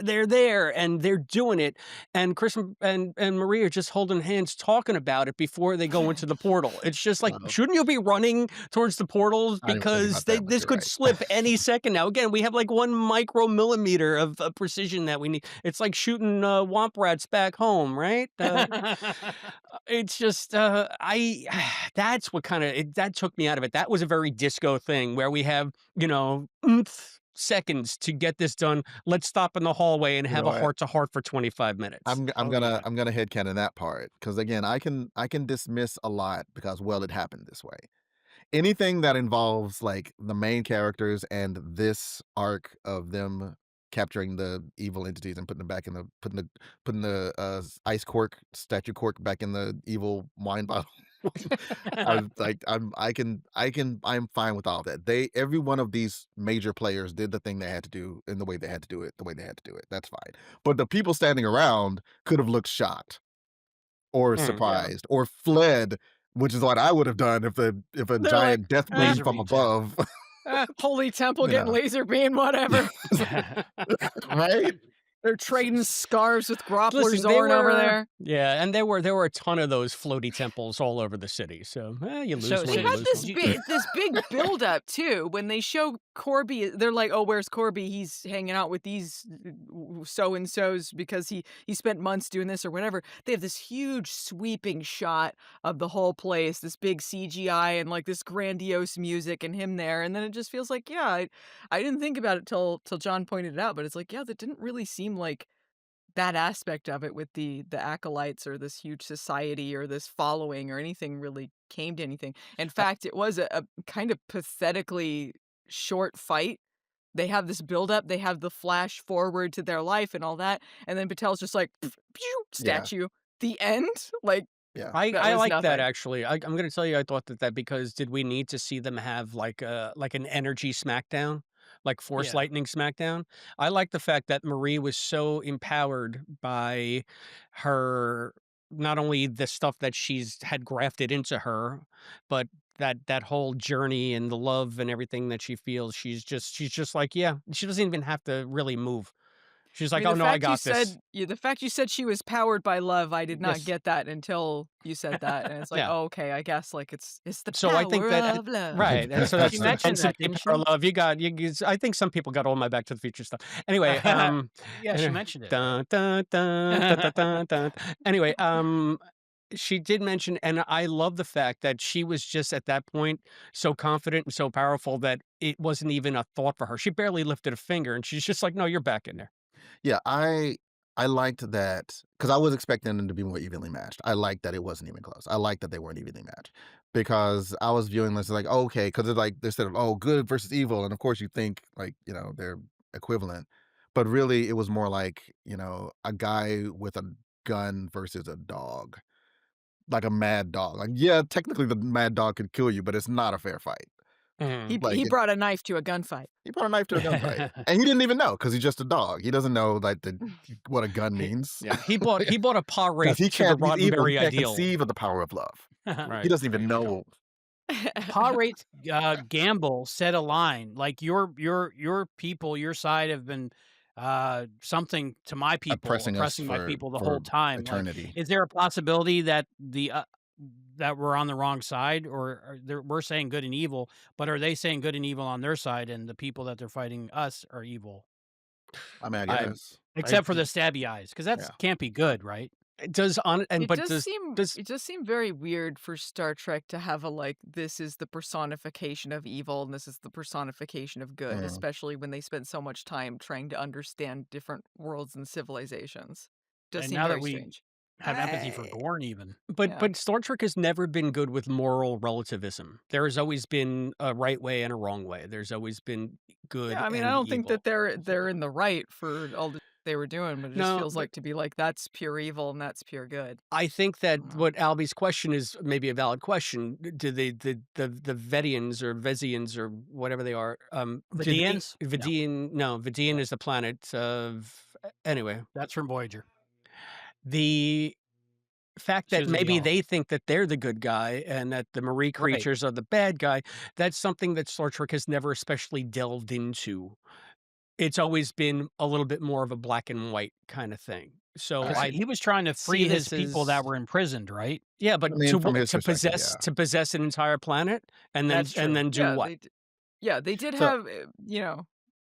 They're there and they're doing it. And Chris and Marie are just holding hands talking about it before they go into the portal. It's just like, Uh-oh. shouldn't you be running towards the portals? I didn't think Because about that, but this you're could right. slip any second now. Again, we have like 1 micromillimeter of precision that we need. It's like shooting womp rats back home, right? It's just that's what kind of that took me out of it. That was a very disco thing where we have seconds to get this done. Let's stop in the hallway and You have know a what? heart to heart for 25 minutes. I'm Oh, gonna yeah. I'm gonna headcanon that part because again I can dismiss a lot because it happened this way. Anything that involves like the main characters and this arc of them capturing the evil entities and putting them back in the putting the ice cork statue cork back in the evil wine bottle. I'm fine with all that. Every one of these major players did the thing they had to do in the way they had to do it, That's fine. But the people standing around could have looked shocked or Yeah. surprised or fled, which is what I would have done if a They're giant death beam Laser from beams, yeah. above, Holy temple You getting know. laser beam, whatever. right? They're trading scarves with Listen, grapplers they over were there. yeah, and there were a ton of those floaty temples all over the city, so, you lose So They one, you had did lose one. this big buildup too. When they show Corby, they're like, "Oh, where's Corby? He's hanging out with these so and so's because he spent months doing this or whatever." They have this huge sweeping shot of the whole place, this big CGI and like this grandiose music and him there, and then it just feels like, yeah, I didn't think about it till John pointed it out, but it's like, yeah, that didn't really seem like that aspect of it with the acolytes or this huge society or this following or anything really came to anything. In fact, it was a kind of pathetically short fight. They have this buildup, they have the flash forward to their life and all that, and then Patel's just like, pew, Yeah, statue. The end? Like, yeah. that I was like that nothing. actually. I'm gonna tell you, I thought that because did we need to see them have like an energy smackdown, like Force Yeah. Lightning smackdown? I like the fact that Marie was so empowered by her not only the stuff that she's had grafted into her, but that whole journey and the love and everything that she feels. She's just like, yeah, she doesn't even have to really move. She's I like, mean, oh the no, I fact you got this. said yeah, the fact you said she was powered by love, I did not Yes. get that until you said that, and it's like, Yeah. "Oh, okay, I guess, like, it's the So I think power that of love." right, and so She that's the mentioned that, density of didn't power she? love. You got I think some people got all my Back to the Future stuff. Anyway, Yeah, she anyway, mentioned it. dun, dun, dun, dun, dun, dun, dun. Anyway, she did mention, and I love the fact that she was just at that point so confident and so powerful that it wasn't even a thought for her. She barely lifted a finger, and she's just like, "No, you're back in there." Yeah, I liked that because I was expecting them to be more evenly matched. I liked that it wasn't even close. I liked that they weren't evenly matched because I was viewing this like, oh, okay, because it's like instead of good versus evil, and of course you think like they're equivalent, but really it was more like a guy with a gun versus a dog, like a mad dog. Like yeah, technically the mad dog could kill you, but it's not a fair fight. Mhm. Like He brought a knife to a gunfight. he brought a knife to a gunfight, and he didn't even know because he's just a dog. He doesn't know like what a gun He means. yeah, he bought a paw Because wraith to the he's evil, he Roddenberry can't ideal. conceive of the power of love. He Right, doesn't there even you go. know Pa Rate's, Gamble said a line, like, "Your people, your side have been, something to my people, oppressing us oppressing my people the for whole time." Like, eternity. is there a possibility that that we're on the wrong side, or we're saying good and evil, but are they saying good and evil on their side, and the people that they're fighting us are evil? I mean, I I guess. I Except for the stabby eyes, because that's Yeah. can't be good, right? it does on and It but does seem does it does seem very weird for Star Trek to have a, like, this is the personification of evil and this is the personification of good, Mm. especially when they spend so much time trying to understand different worlds and civilizations. Does And seem now that very we strange. have empathy for I Gorn even. Yeah. but Star Trek has never been good with moral relativism. There has always been a right way and a wrong way. There's always been Yeah, good I mean, I and don't think that evil. they're in the right for all that they were doing, but it just No, feels but like to be like, that's pure evil and that's pure good. I think I that don't know. what Albie's question is maybe a valid question. Do the Vedians or Vezians or whatever they are, The do they Deans? No, Vidian no, Vidian is the planet of anyway, that's from Voyager. the fact She that was a maybe they geologist. think that they're the good guy and that the Marie Right. creatures are the bad guy, that's something that Star Trek has never especially delved into. It's always been a little bit more of a black and white kinda thing. So Because I I he was trying to see free his this people that as were imprisoned, right? yeah, I but mean, from his to perspective, yeah. possess an entire planet That's and true. then do Yeah, what? yeah, they did So, have,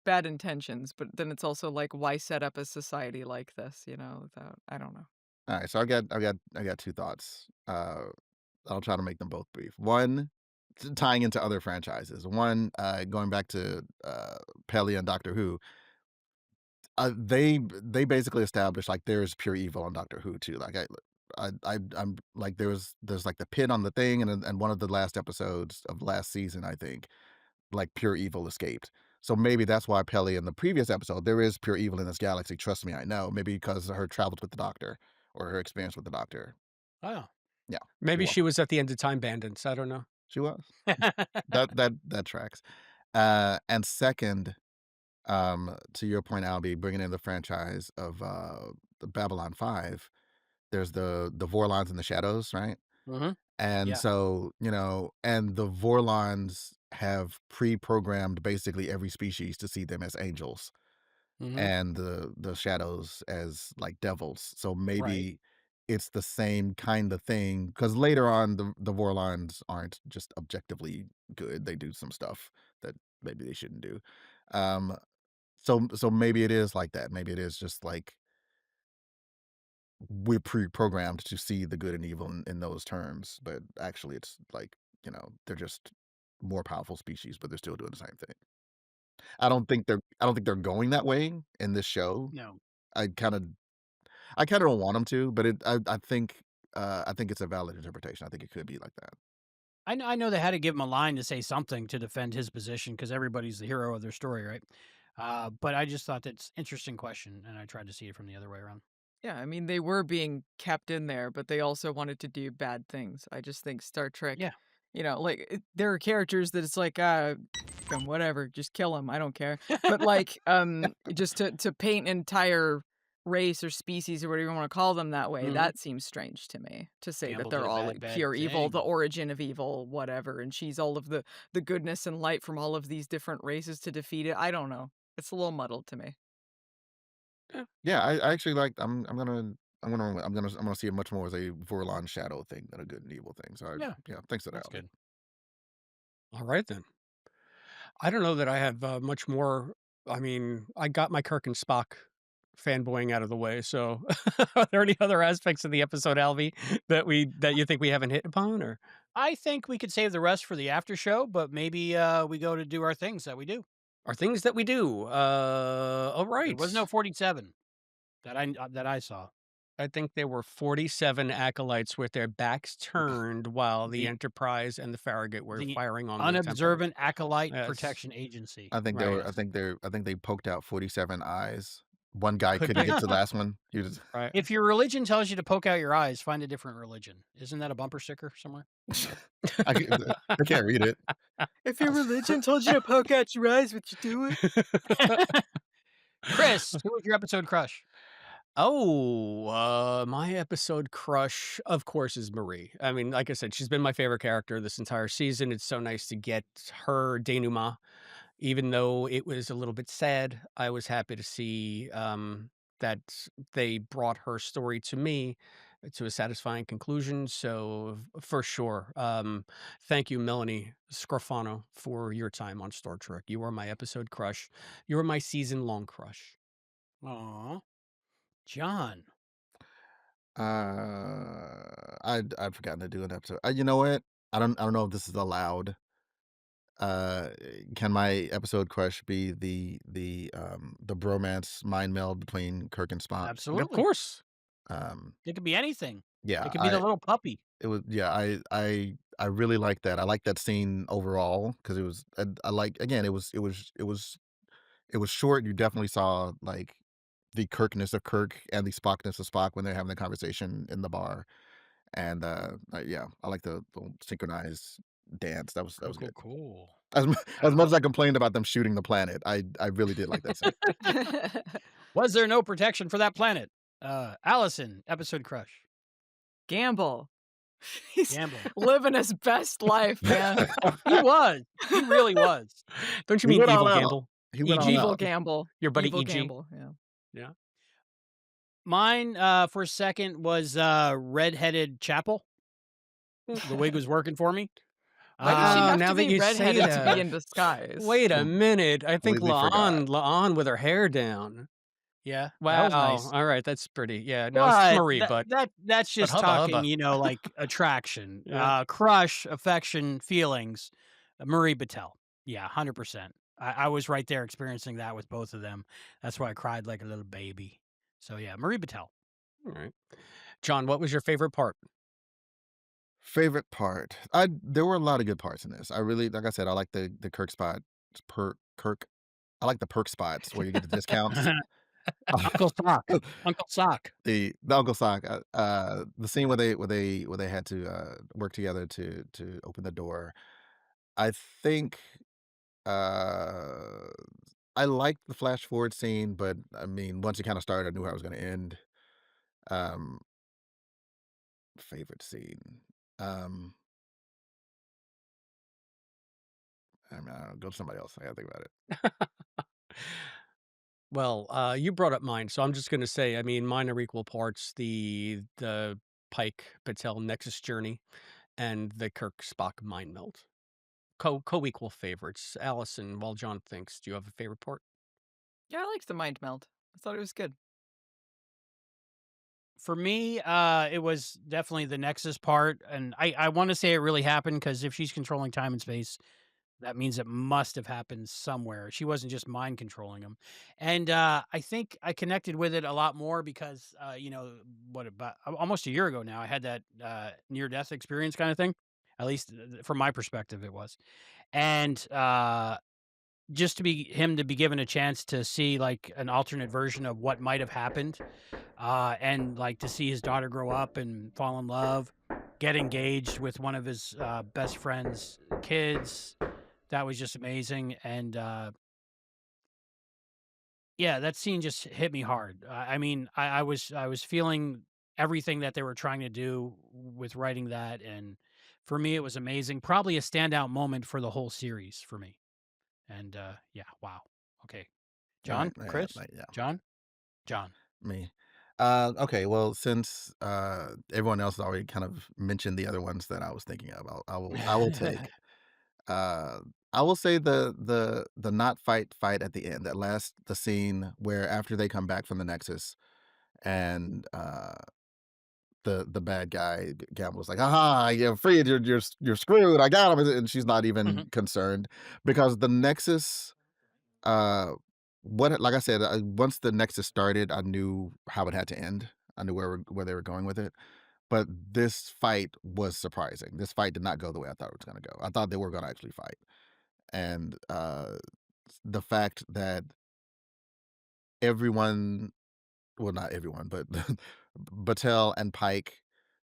bad intentions, but then it's also like, why set up a society like this, without I don't know. all right, so I got two thoughts. I'll try to make them both brief. One, tying into other franchises. One, going back to Pele and Doctor Who. They basically established like there's pure evil on Doctor Who too. Like I'm like there's like the pin on the thing, and one of the last episodes of last season, I think, like pure evil escaped. So maybe that's why Pele in the previous episode there is pure evil in this galaxy. Trust me, I know. Maybe because of her travels with the Doctor or her experience with the Doctor. Oh. Yeah, Maybe sure, she was at the end of Time Bandits, I don't know. she was. That tracks. And second, to your point, Albie, bringing in the franchise of the Babylon 5, there's the Vorlons in the shadows, right? Mhm. And Yeah. so, and the Vorlons have pre-programmed basically every species to see them as angels. Mhm. and the shadows as like devils. So Right. maybe it's the same kind of thing because later on the Vorlons aren't just objectively good. They do some stuff that maybe they shouldn't do. Um, so maybe it is like that. Maybe it is just like we're pre-programmed to see the good and evil in those terms, but actually it's like, they're just more powerful species, but they're still doing the same thing. I don't think they're going that way in this show. No. I kind of I kind of don't want them to, but I think it's a valid interpretation. I think it could be like that. I know they had to give him a line to say something to defend his position because everybody's the hero of their story, right? But I just thought that's interesting question, and I tried to see it from the other way around. Yeah, I mean, they were being kept in there, but they also wanted to do bad things. I just think Star Trek, Yeah. like, there are characters that it's like, "Fuck 'em, whatever, just kill them. I don't care." But, like, just to paint an entire race or species or whatever you wanna call them that way, Mhm. that seems strange to me, to say that Gamble did they're a all, bad, like, bad pure evil, the thing. origin of evil, whatever, and she's all of the goodness and light from all of these different races to defeat it. I don't know. It's a little muddled to me. Yeah, I actually like. I'm gonna see it much more as a Vorlon shadow thing than a good and evil thing. So Yeah, yeah, thanks to that, that's Albie. good. All right then. I don't know that I have, much more. I mean, I got my Kirk and Spock fanboying out of the way, so are there any other aspects of the episode, Alvy, that you think we haven't hit upon, or I think we could save the rest for the after show, but maybe we go to do our things that we do. are things that we do? All There was no right. 47 that I saw. I think there were 47 acolytes with their backs turned while the The Enterprise and the Farragut were the firing on the temple. unobservant acolyte Yes, protection agency. I think they were. right. I think they're. I think they poked out 47 eyes. One guy Could couldn't be, get to the last one. He was. right. If your religion tells you to poke out your eyes, find a different religion. Isn't that a bumper sticker somewhere? I can't read it. If your religion told you to poke out your eyes, would you do it? Chris, who was your episode crush? Oh, my episode crush, of course, is Marie. I mean, like I said, she's been my favorite character this entire season. It's so nice to get her denouement, even though it was a little bit sad. I was happy to see that they brought her story to me to a satisfying conclusion. So, for sure, thank you, Melanie Scrofano, for your time on Star Trek. You are my episode crush. You are my season long crush. Aw, John. I'd forgotten to do an episode. You know what? I don't know if this is allowed. Uh, can my episode crush be the bromance mind meld between Kirk and Spock? Of Absolutely. course. Um, It could be anything. yeah, It could be the little puppy. it was yeah, I really like that. I like that scene overall because it was I like again it was short. You definitely saw like the Kirkness of Kirk and the Spockness of Spock when they're having the conversation in the bar. And yeah, I like the synchronized dance. That was good. Cool. As much as I complained about them shooting the planet, I really did like that scene. Was there no protection for that planet? Allison, episode crush. Gamble. He's Gamble. living his best life, man. He was. He really was. Don't you He mean went all evil out. gamble? He went all EG? Evil out. gamble. Your buddy Evil EG? gamble, yeah. Yeah. Mine, for a second was redheaded Chapel. The wig was working for me. Why does she have now to that be you say redheaded to be that. in disguise? Wait a minute. I think Completely forgot. Laan with her hair down. Yeah, that was Wow. nice. All right, that's pretty. Yeah, no, it's But Marie, that's but just hubba talking, hubba. like attraction, Yeah. crush, affection, feelings. Marie Battelle. Yeah, 100%. I was right there experiencing that with both of them. That's why I cried like a little baby. So yeah, Marie Battelle. All right. John, what was your favorite part? Favorite part. There were a lot of good parts in this. I really, like I said, I like the Kirk spot. Kirk. I like the perk spots where you get the discounts. Uncle Sock. Uncle Sock. The Uncle Sock. The scene where they had to work together to open the door. I think uh I liked the flash forward scene, but I mean, once it kind of started, I knew how it was going to end. Um, favorite scene. Um, I mean, I don't know, go to somebody else. I gotta think about it. Well, you brought up mine, so I'm just gonna say, I mean, mine are equal parts the Pike Battel Nexus journey and the Kirk Spock mind meld. Co-equal favorites. Allison, while John thinks, do you have a favorite part? Yeah, I liked the mind meld. I thought it was good. For me, it was definitely the Nexus part, and I want to say it really happened because if she's controlling time and space, that means it must have happened somewhere. She wasn't just mind controlling them, and I think I connected with it a lot more because what about almost a year ago now, I had that near death experience kind of thing. At least from my perspective, it was, and just to be given a chance to see like an alternate version of what might have happened, and like to see his daughter grow up and fall in love, get engaged with one of his best friend's kids. That was just amazing, and yeah, that scene just hit me hard. I mean, I was feeling everything that they were trying to do with writing that, and for me, it was amazing. Probably a standout moment for the whole series for me. And yeah, wow. Okay, Right, John, yeah, Chris, like, yeah, John. me. Okay, well, since everyone else has already kind of mentioned the other ones that I was thinking of, I will take. Uh, I will say the not fight at the end. The scene where after they come back from the Nexus and the bad guy Gamble's like, "Aha, you're freed. You're screwed. I got him," and she's not even Mhm. concerned because the Nexus. Uh, like I said, once the Nexus started, I knew how it had to end. I knew where they were going with it. But this fight was surprising. This fight did not go the way I thought it was going to go. I thought they were going to actually fight, and the fact that everyone, well, not everyone, but Battelle and Pike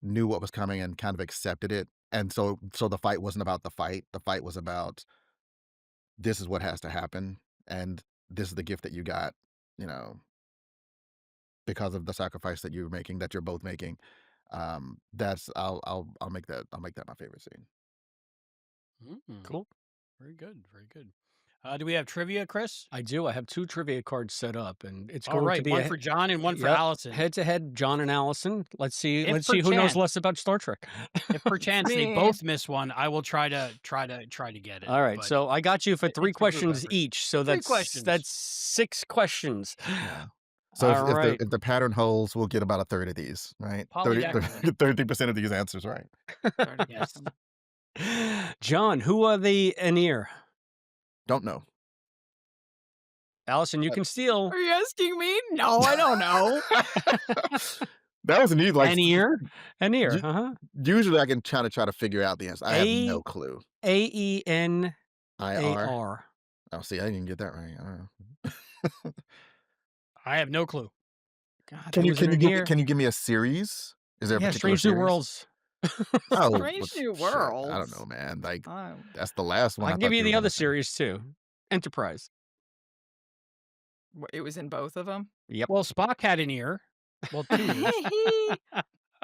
knew what was coming and kind of accepted it, and so the fight wasn't about the fight. The fight was about this is what has to happen, and this is the gift that you got, you know, because of the sacrifice that you're both making. That's I'll make that my favorite scene. Mm, Cool. very good, very good. Do we have trivia, Chris? I do. I have 2 trivia cards set up, and it's All going to right, be one for John and one for yep, Allison. head to head, John and Allison. Let's see. If Let's see who knows perchance, less about Star Trek. if perchance they Me. both miss one, I will try to get it. All right, But so I got you for 3 it's a group questions effort. each. So 3 that's questions. 6 questions. Yeah. So All if the right. if the pattern holds, we'll get about a third of these, right? 30 Polydactyly. 30% of these answers, right? Yes. John, who are the Aenir? Don't know. Allison, you can steal. Are you asking me? No, I don't know. That was neat. Like Aenir. Aenir. usually I can try to figure out the answer. I have no clue. Aenar. IR. Oh, see, I didn't even get that right. I don't know. I have no clue. God, Can there you was an Aenir. can you give me a series? Is there a Yeah, particular Strange New series? Worlds. Oh, Strange New shit. I don't Worlds. know, man. Like Oh. that's the last one I I can thought give you you were the gonna other say. series too. Enterprise. It was in both of them. Yep. Well, Spock had an ear. Well, 2 ears.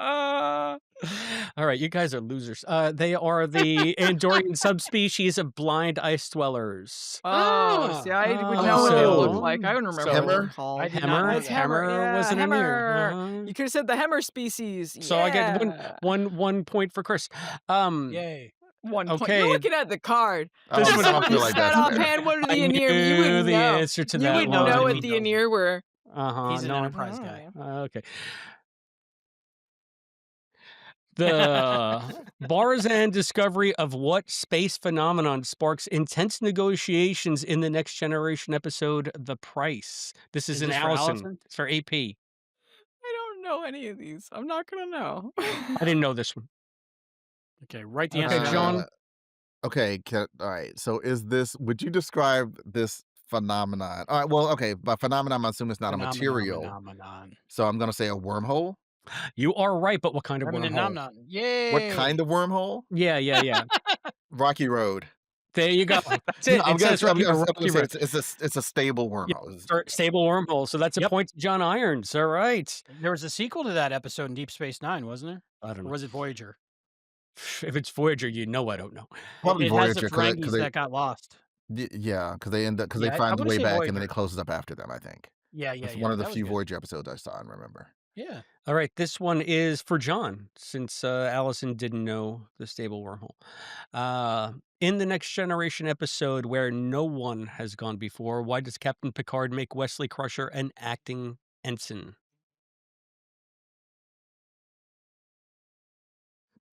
All right, you guys are losers. They are the Andorian subspecies of blind ice dwellers. Oh, see, I would know what they look So- like. I wouldn't remember so- what they're Hemmer? called. I did not know That's that. Hemmer. was an Yeah, Aenir. Hemmer. You could have said the Hemmer species. So I get Yeah. one point for Chris. Yay. 1 point. Okay. You're looking at the card. I This don't, was- I don't feel like Said that's fair. offhand, what are the I Aenir? You knew wouldn't the know. answer to You that wouldn't one. know what He the knows it. Aenir were. He's an No, Enterprise guy. Okay. The Barzan discovery of what space phenomenon sparks intense negotiations in the Next Generation episode, The Price. This is Is an this for Allison. Allison? It's for AP. I don't know any of these. I'm not gonna know. I didn't know this one. Okay, write the Okay, answer down. John. Okay, all right. So would you describe this phenomenon? All right, well, okay, by phenomenon, I'm assuming it's not a material. Phenomenon. So I'm gonna say a wormhole. You are right, but what kind of wormhole? Phenomenon. Yay. What kind of wormhole? Yeah. Rocky Road. There you go. That's it. No, I'm It gonna says say, right I'm here, gonna Rocky say Road. it's a stable wormhole. Stable wormhole. So that's a Yep. point to John Irons. All right. There was a sequel to that episode in Deep Space Nine, wasn't there? I don't Or know. was it Voyager? If it's Voyager, you know I don't know. Probably It has the Voyager Ferengis because they that got lost. Yeah, because they end up because they Yeah, I find the wanna way say back and then it Voyager. closes up after them. I think Yeah, yeah, that's one yeah, of the that was few good. Voyager episodes I saw and remember. Yeah. All right, this one is for John, since Allison didn't know the stable wormhole. In the Next Generation episode where no one has gone before, why does Captain Picard make Wesley Crusher an acting ensign?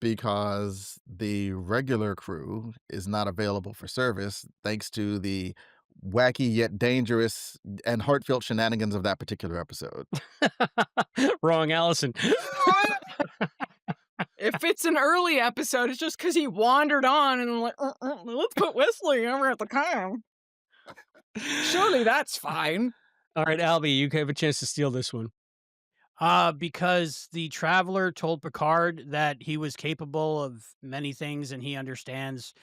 Because the regular crew is not available for service thanks to the wacky yet dangerous and heartfelt shenanigans of that particular episode. Wrong, Allison. If it's an early episode, it's just because he wandered on and like, let's put Wesley over at the com. Surely that's fine. All right, Albie, you have a chance to steal this one. Because the Traveler told Picard that he was capable of many things, and he understands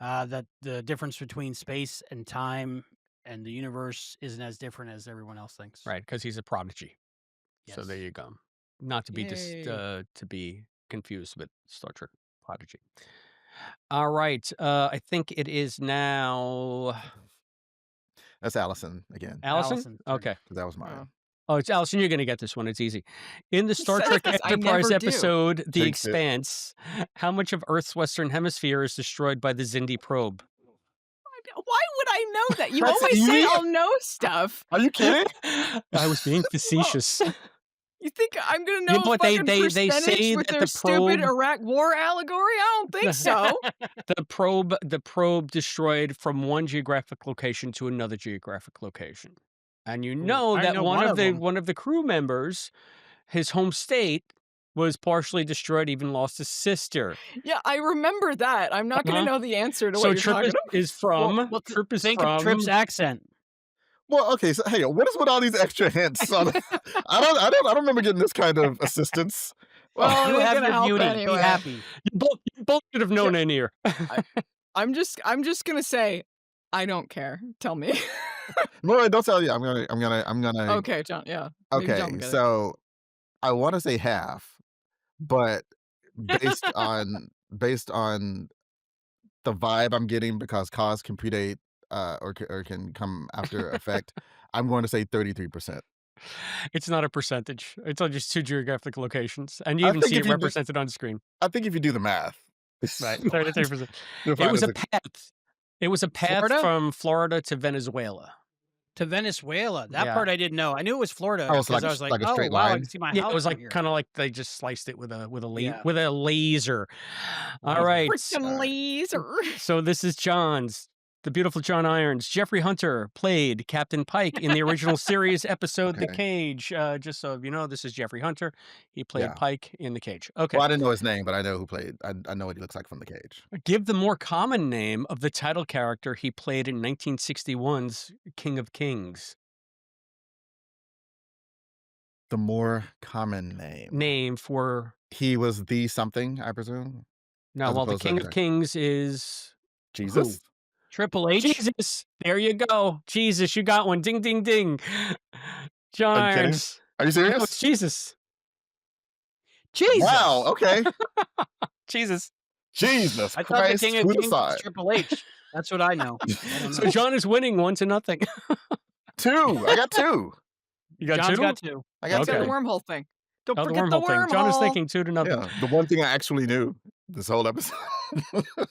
that the difference between space and time and the universe isn't as different as everyone else thinks. Right, because he's a prodigy. So there Yes. you go. Not to be Yay. to be confused with Star Trek Prodigy. All right, I think it is now That's Allison again. Allison. Allison's turn. Okay. 'Cause that was mine. Oh, it's Allison. You're going to get this one. It's easy. In the Star says Trek this, I Enterprise never do. episode, The Jinxed it. Expanse, how much of Earth's western hemisphere is destroyed by the Xindi probe? Why would I know that? You That's always say easy. I'll know stuff. Are you kidding? I was being facetious. You think I'm gonna You know know what, they fucking say percentage with that their the stupid probe- Iraq War allegory? I don't think so. The probe destroyed from one geographic location to another geographic location. And you know I that know one one of of the them. one of the crew members, his home state was partially destroyed, even lost his sister. Yeah, I remember that. I'm not gonna Uh-huh. know the answer to So what you're Trip talking is, about. is from Well, Trip is think from of Trip's accent. Well, okay. So, hey, what is with all these extra hints? I don't remember getting this kind of assistance. Well, You it ain't have gonna your help beauty. anyway. Be happy. You both should have known in here. I'm just gonna say, I don't care. Tell me. No, don't tell you. I'm gonna. Okay, John. Yeah. Maybe John will Okay, get it. so I want to say half, but based on the vibe I'm getting, because cause can predate or can come after effect, I'm going to say 33%. It's not a percentage. It's on just two geographic locations. And you I even think see if it you do- represented on screen. I think if you do the math, Right. 33%. you'll It find was it's a path. It was a path Florida? from Florida to Venezuela. To Venezuela. That Yeah. part I didn't know. I knew it was Florida Oh, it's because like I a- was like, like a oh straight wow, I line? can see my Yeah, house it was from like here. kind of like they just sliced it with a Yeah. with a laser. All Laser. right. Freaking laser. So this is John's. The beautiful John Irons. Jeffrey Hunter played Captain Pike in the original series episode The Okay. Cage. Just so you know, this is Jeffrey Hunter. He played Yeah. Pike in The Cage. Okay. Well, I didn't know his name, but I know who played. I know what he looks like from the cage. Give the more common name of the title character he played in 1961's King of Kings. The more common name. Name for He was the something, I presume. no, As well, the opposed to King like of a- Kings is Jesus. Triple H. Jesus. There you go. Jesus, you got one. Ding, ding, ding. John Are you kidding? Irons. Are you No, serious? it's Jesus. Jesus. Wow. Okay. Jesus. Jesus I thought the Christ. King of Who'd Kings have thought was it? Triple H. That's what I know. I don't So know. John is winning 1-0. Two. I got two. You got John's two? got two. I got Forget Okay. the two. wormhole thing. Don't Oh, the forget the wormhole thing. wormhole. John is thinking 2-0. Yeah, the one thing I actually knew this whole episode. Well,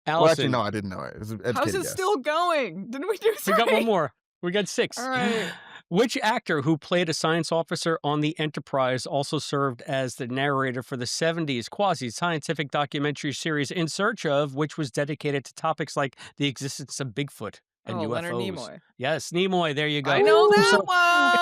Allison. actually, no, I didn't know it. It was an How's educated it guess. still going? Didn't we do We three? got one more. We got 6. All right. Which actor who played a science officer on the Enterprise also served as the narrator for the 70s quasi-scientific documentary series In Search Of, which was dedicated to topics like the existence of Bigfoot and Oh, UFOs? Leonard Nimoy. Yes, Nimoy. There you go. I know Ooh, that so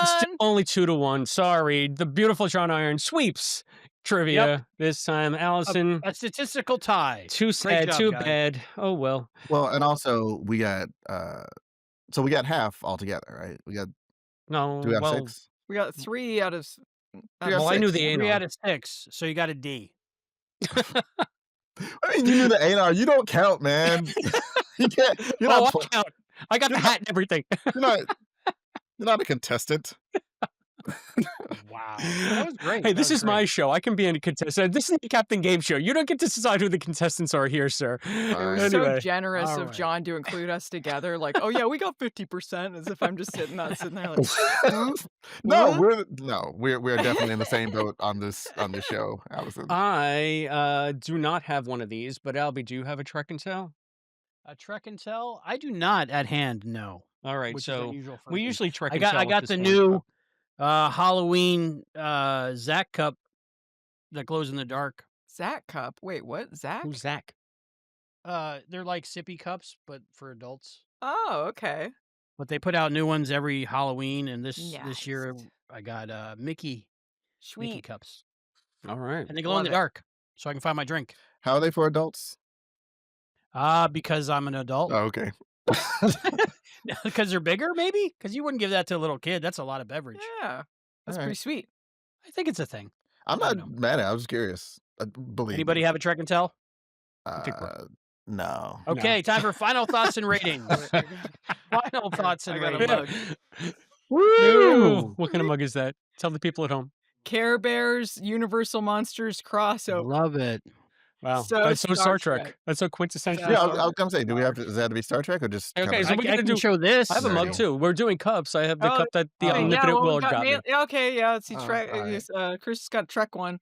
it's still one. only 2-1. Sorry. The beautiful John Irons sweeps trivia this time. Allison, A statistical tie. too Great sad, job, too guys. bad. Oh, well. Well, and also we got so we got half altogether, right? We got No, 2 out of well, 6. We got 3 out of. Three out of well, I knew 6. the 3 anal. out of 6, so you got a D. I mean, you knew the anal. You don't count, man. You can't. You're Oh, not. I count. I got the hat and everything. You're not. You're not a contestant. Wow. That was great. Hey, That this was is my great. show. I can be a contestant. This is the Captain Game Show. You don't get to decide who the contestants are here, sir. It was Fine. so Anyway, generous All of right. John to include us together, like, "Oh, yeah, we got 50%," as if I'm just sitting there like, "Hmm? No, Huh?" we're definitely in the same boat on this show, Allison. I do not have one of these, but Albie, do you have a Trek and Tell? A Trek and Tell? I do not at hand, no, All right, which is so unusual for we me. usually Trek I and got Tell I at got this the point. new Halloween Zach cup that glows in the dark. Zach cup? Wait, what? Zach? Who's Zach? They're like sippy cups, but for adults. Oh, okay. But they put out new ones every Halloween, and this year Yes. I got Mickey Sweet. cups, All right. and they glow in Love the it. dark, so I can find my drink. How are they for adults? Because I'm an adult. Oh, okay. Because they're bigger, maybe? Because you wouldn't give that to a little kid. That's a lot of beverage. Yeah. That's All pretty right. sweet. I think it's a thing. I'm I not don't know. mad at it. I was just curious. Believe Anybody me. have a Trek and Tell? No. Okay, time for final thoughts and ratings. Final thoughts and I got a ratings. mug. Woo! What kind of mug is that? Tell the people at home. Care Bears Universal Monsters crossover. Love it. Wow, So that's so Star Star Trek. Trek. That's so quintessential. Yeah, I So was gonna say, do we have to? Does that have to be Star Trek or just? Okay, kinda- so I we're can gonna do. show this. I have a mug Nerdy. too. We're doing cups. I have the Oh, cup that the oh, yeah, Omnipotent well, we World got me. Okay, yeah, let's see. Oh, Trek. all right. Chris has got a Trek one.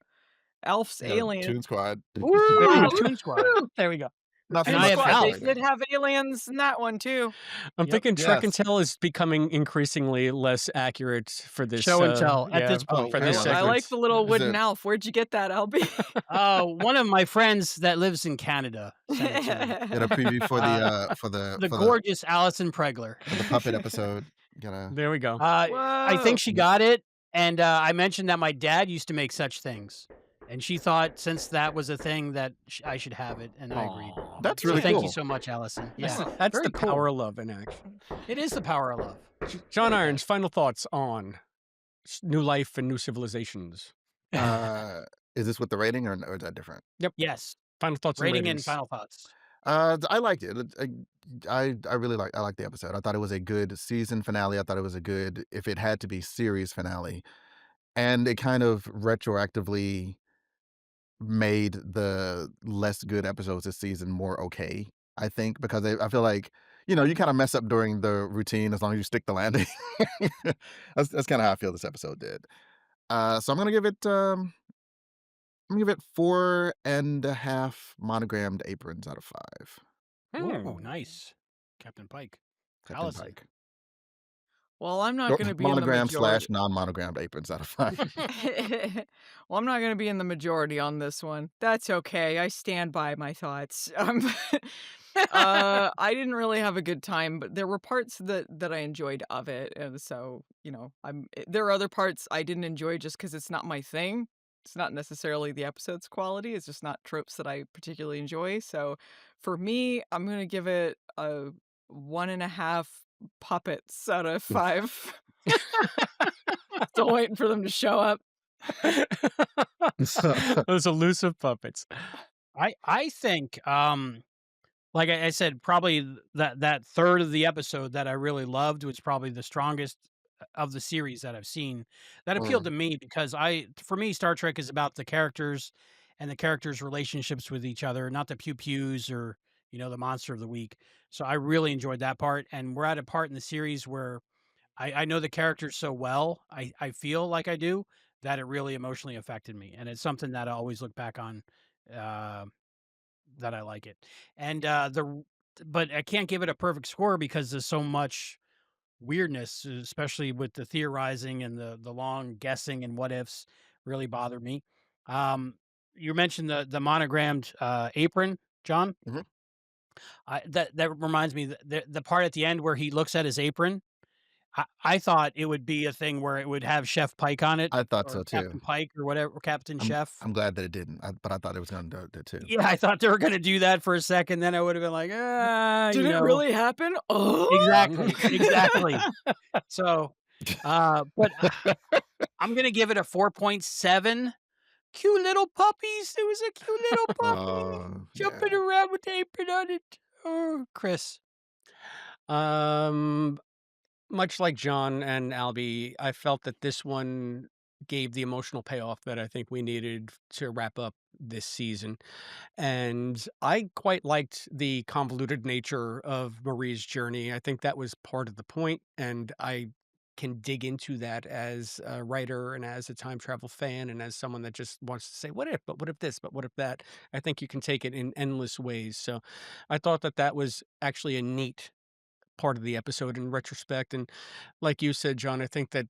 Alf's Yeah, Alien. Toon Squad. There we Woo! go, Toon Squad. There we go. Not so And much I have Trek Alf. They right did now. have aliens in that one too. I'm Yep. thinking Trek and Yes. Tell is becoming increasingly less accurate for this Show and tell at yeah, this point. for hang this on. segment. I like the little Is wooden it- Alf. Where'd you get that, Albie? One of my friends that lives in Canada sent it to me. Get a preview for the The gorgeous Allison Pregler. for the puppet episode. Gotta. There we go. I Whoa. think she got it, and I mentioned that my dad used to make such things, and she thought since that was a thing that I should have it, and I agreed. Aw. That's So really thank cool. you so much, Allison. That's, Yeah, that's very the cool. power of love in action. It is the power of love. John Irons, final thoughts on New Life and New Civilizations. Is this with the rating or is that different? Yes, Final thoughts rating and and ratings. final thoughts. I liked it. I really like. I liked the episode. I thought it was a good season finale. I thought it was a good, if it had to be, series finale, and it kind of retroactively made the less good episodes this season more okay. I think because I feel like you kind of mess up during the routine as long as you stick the landing. That's kind of how I feel this episode did. So I'm gonna give it 4.5 monogrammed aprons out of 5. Ooh, nice, Captain Pike. Captain Allison. Pike. Well, I'm not going to be in the Monogram majority. / non-monogrammed aprons out of 5. Well, I'm not going to be in the majority on this one. That's okay. I stand by my thoughts. I didn't really have a good time, but there were parts that I enjoyed of it, and so there are other parts I didn't enjoy just because it's not my thing. It's not necessarily the episode's quality. It's just not tropes that I particularly enjoy. So, for me, I'm going to give it a 1.5 puppets out of 5. Still waiting for them to show up. Those elusive puppets. I think, like I said, probably that third of the episode that I really loved was probably the strongest of the series that I've seen. That appealed to me because for me, Star Trek is about the characters and the characters' relationships with each other, not the pew pews or the monster of the week. So I really enjoyed that part, and we're at a part in the series where I know the characters so well. I feel like I do that it really emotionally affected me, and it's something that I always look back on. That I like it, and but I can't give it a perfect score because there's so much weirdness, especially with the theorizing and the long guessing and what ifs really bothered me. You mentioned the monogrammed apron, John. Mhm. That reminds me the part at the end where he looks at his apron. I thought it would be a thing where it would have Chef Pike on it. I thought Or so Captain too. Pike or whatever, or Captain Chef. I'm glad that it didn't, but I thought it was going to do it too. Yeah, I thought they were going to do that for a second. Then I would have been like, Did it really happen? Oh, Exactly. So, but I'm going to give it a 4.7. Cute little puppies. There was a cute little puppy jumping around with the apron on it. Oh, Chris. Much like John and Albie, I felt that this one gave the emotional payoff that I think we needed to wrap up this season. And I quite liked the convoluted nature of Marie's journey. I think that was part of the point, and I can dig into that as a writer and as a time travel fan and as someone that just wants to say, what if, but what if this, but what if that? I think you can take it in endless ways. So I thought that that was actually a neat part of the episode in retrospect. And like you said, John, I think that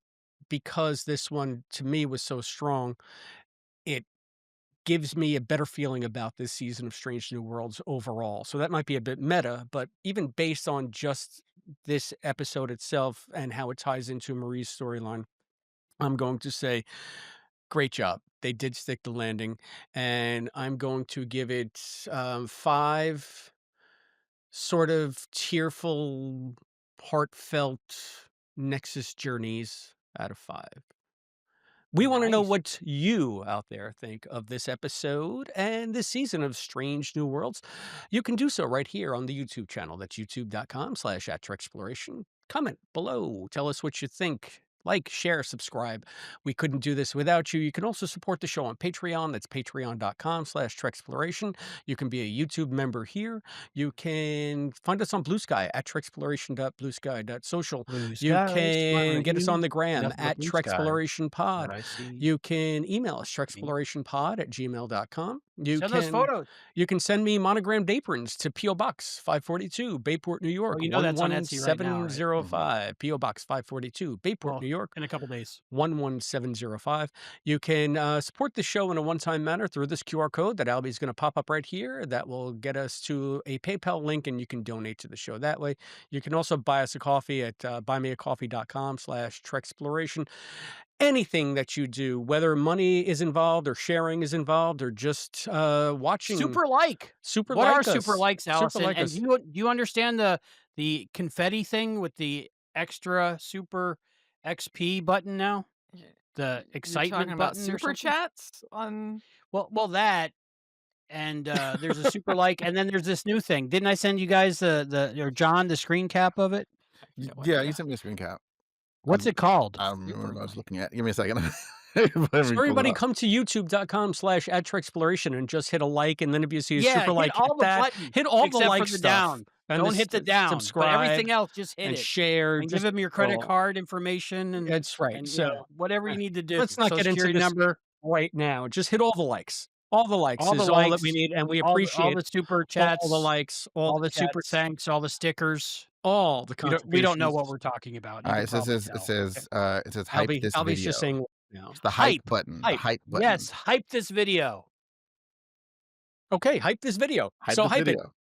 because this one to me was so strong, it gives me a better feeling about this season of Strange New Worlds overall. So that might be a bit meta, but even based on just this episode itself and how it ties into Marie's storyline, I'm going to say great job. They did stick the landing, and I'm going to give it 5 sort of tearful, heartfelt Nexus journeys out of 5. We want to know Nice. what you out there think of this episode and this season of Strange New Worlds. You can do so right here on the YouTube channel. That's youtube.com/@Treksploration. Comment below. Tell us what you think. Like, share, subscribe. We couldn't do this without you. You can also support the show on Patreon. That's patreon.com/Treksplloration. You can be a YouTube member here. You can find us on Blue Sky at Treksplloration.bluesky.social. Blue You skies can smile get us on you, the gram nothing but at blue skies. Treksplloration Pod. What I see. You can email us, trekspllorationpod@gmail.com. Send those photos. You can send me monogrammed aprons to P.O. Box 542, Bayport, New Well, York, you know that's on Etsy right now, right? 11705. P.O. Box 542, Bayport, Well, New York, in a couple days. 11705. You can support the show in a one-time manner through this QR code that Albie's going to pop up right here. That will get us to a PayPal link, and you can donate to the show that way. You can also buy us a coffee at buymeacoffee.com/Treksplloration. Anything that you do, whether money is involved or sharing is involved or just watching, Super like. super What are like super us, likes, super Allison? like And us. do you understand the confetti thing with the extra super XP button now? Yeah. The You're excitement talking about button or super something? chats on Well, that and there's a super like, and then there's this new thing. Didn't I send you guys the or John the screen cap of it? no Yeah, you idea. sent me a screen cap. What's it called? I don't remember Super what I was like. looking at. Give me a second. Let So me pull it everybody up. come to youtube.com/@Treksplloration and just hit a like, and then if you see a Yeah, super hit like, hit all the that, buttons hit all the except for like the stuff, down. and Don't hit the down, but subscribe everything else, just hit and it. share. And give Just him your credit oh, card information that's right. and So whatever you need to do. let's not Social get into security this number, right now. Just hit all the likes. All the likes all the is all that we likes, need, and we all appreciate the super all the chats, likes, all all the the super chats, thanks, all the stickers. all the We don't know what contributions. we're talking about. All You can right, so probably tell. Okay. it says hype this Albie's just video. saying now. It's the hype Hype. button. The Hype. hype button. Yes, hype this video. Okay, hype this video. Hype So this hype it. video.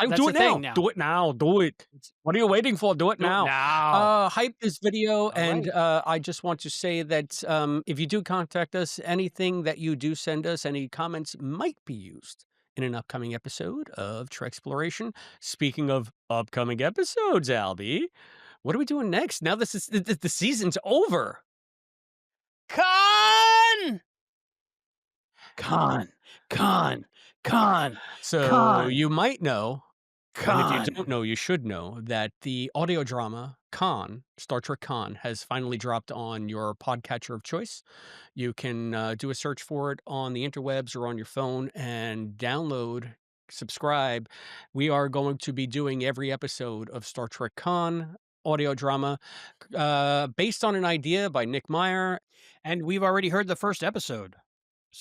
That's Do the it now. thing now. Do it now. Do it. What are you waiting for? Do it Do it now. now. Hype this video, All and right. I just want to say that if you do contact us, anything that you do send us, any comments might be used in an upcoming episode of Treksploration. Speaking of upcoming episodes, Albie, what are we doing next? Now this is the season's over. Con! Con. Con. Con. So Con. you might know, and if you Con. don't know, you should know that the audio drama Khan, Star Trek Khan, has finally dropped on your podcatcher of choice. You can do a search for it on the interwebs or on your phone and download, subscribe. We are going to be doing every episode of Star Trek Khan audio drama based on an idea by Nick Meyer. And we've already heard the first episode.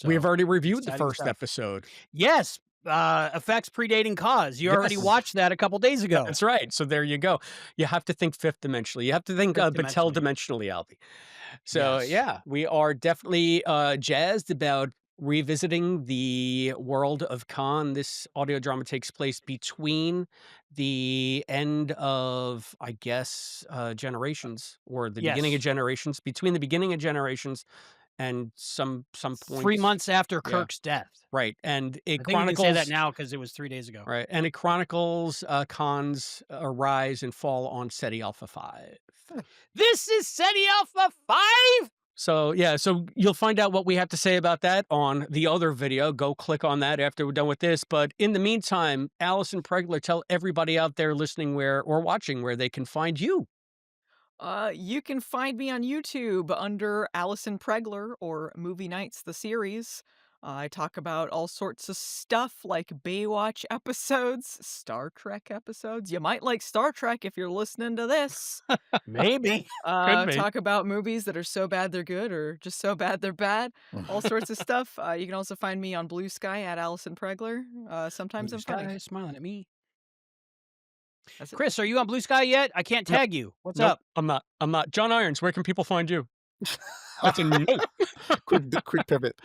We have So, already reviewed the exciting first stuff. episode. Yes, effects predating cause. You already Yes. watched that a couple days ago. That's right. So there you go. You have to think fifth dimensionally. You have to think Fifth Battelle dimensionally, Albie. So Yes. yeah, we are definitely jazzed about revisiting the world of Khan. This audio drama takes place between the end of, I guess, Generations, or the beginning Yes. of Generations, between the beginning of Generations and some 3 points. months after Yeah. Kirk's death. Right. And it I think we can say that chronicles now because it was 3 days ago. right, and it chronicles Khan's rise and fall on SETI Alpha 5. This is SETI Alpha 5? So yeah, so you'll find out what we have to say about that on the other video. Go click on that after we're done with this. But in the meantime, Allison Pregler, tell everybody out there listening where or watching where they can find you. You can find me on YouTube under Allison Pregler or Movie Nights the series. I talk about all sorts of stuff like Baywatch episodes, Star Trek episodes. You might like Star Trek if you're listening to this. Maybe. Could be. Talk about movies that are so bad they're good or just so bad they're bad. All sorts of stuff. You can also find me on Blue Sky at Allison Pregler. Sometimes Blue I'm funny. Sky smiling at me. That's it. Chris, are you on Blue Sky yet? I can't Nope. tag you. What's Nope, up? I'm not. John Irons, where can people find you? That's a no. Quick pivot.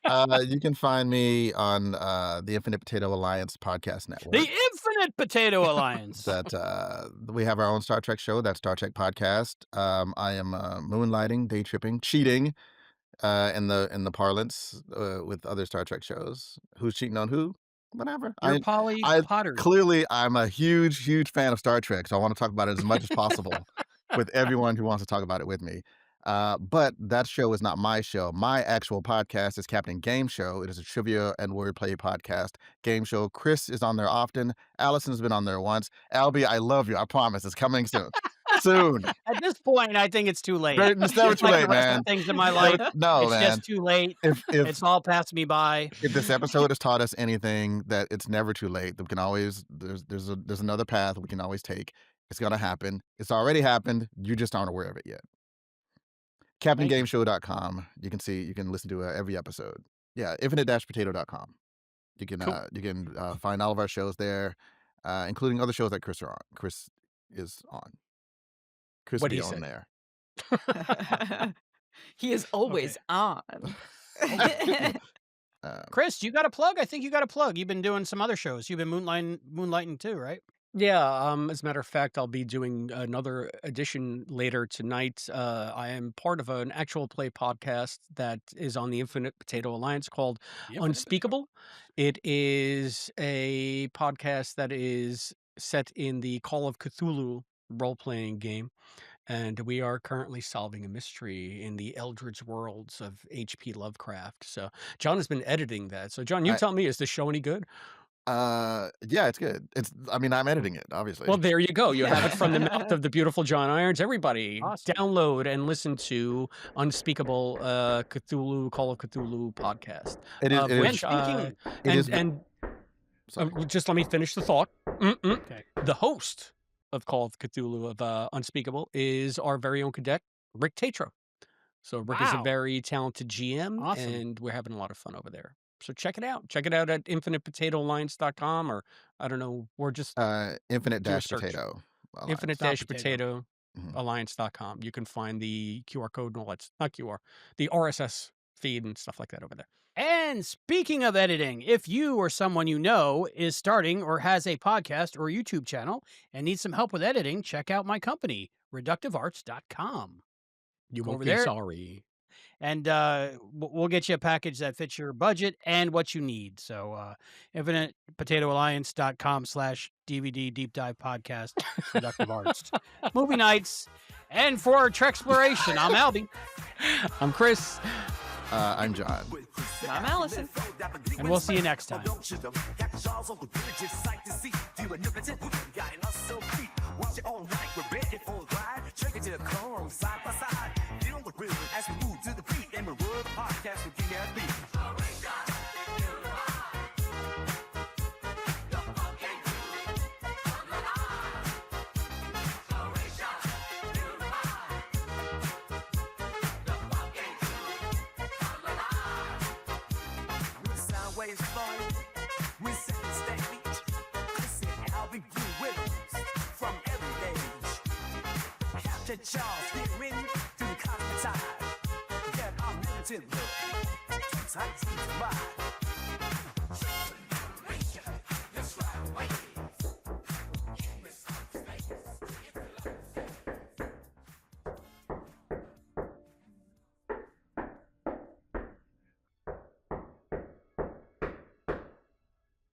You can find me on the Infinite Potato Alliance podcast network. The Infinite Potato Alliance. That we have our own Star Trek show, that's Trek-podcast. I am moonlighting, day tripping, cheating in the parlance with other Star Trek shows. Who's cheating on who? Whatever. You're Polly I Potter. clearly I'm a huge fan of Star Trek, so I want to talk about it as much as possible with everyone who wants to talk about it with me. But that show is not my show. My actual podcast is Captain Game Show. It is a trivia and wordplay podcast game show. Chris is on there often. Allison's been on there once. Albie, I love you. I promise. It's coming soon. Soon. At this point, I think it's too late. It's never Just too like late, the rest man. of things in my life. No, It's man. just too late. If It's all passed me by. if this episode has taught us anything, that it's never too late. We can always there's another path we can always take. It's gonna happen. It's already happened. You just aren't aware of it yet. CaptainGameShow.com. You can listen to every episode. Yeah, infinite-potato.com. You can Cool. find all of our shows there, including other shows that Chris is on. Chris will What'd be he on say? there. He is always on. Chris, you got a plug? I think you got a plug. You've been doing some other shows. You've been moonlighting too, right? Yeah, as a matter of fact, I'll be doing another edition later tonight. I am part of an actual play podcast that is on the Infinite Potato Alliance called Unspeakable. It is a podcast that is set in the Call of Cthulhu role-playing game, and we are currently solving a mystery in the Eldritch worlds of H.P. Lovecraft. So John has been editing that. So John, you I- tell me, is this show any good? Yeah, it's good. I'm editing it, obviously. Well, there you go. You have it from the mouth of the beautiful John Irons. Everybody, Awesome. download and listen to Unspeakable Cthulhu, Call of Cthulhu podcast. It is. Just let me finish the thought. Okay. The host of Call of Cthulhu of Unspeakable is our very own cadet, Rick Tatro. So Rick is a Wow. very talented GM, Awesome. and we're having a lot of fun over there. So check it out. Check it out at infinitepotatoalliance.com, or I don't know, or just Infinite-Potato. infinite-potato Mhm. alliance.com. You can find the QR code and all that. Not QR, the RSS feed and stuff like that over there. And speaking of editing, if you or someone you know is starting or has a podcast or YouTube channel and needs some help with editing, check out my company, reductivearts.com. You Go won't over be there. sorry. And we'll get you a package that fits your budget and what you need. So infinitepotatoalliance.com/DVD deep dive podcast, Reductive Arts, movie nights, and for Trek-Sploration, I'm Albie. I'm Chris. I'm John. I'm Allison. And we'll see you next time. As we move to the beat, and we're the podcast will give that beat. Sideways flowing, we set the stage. This is Albie Williams from every age. Captain Charles, get ready to the cosmic tide. Get our limited look. Tight to ride.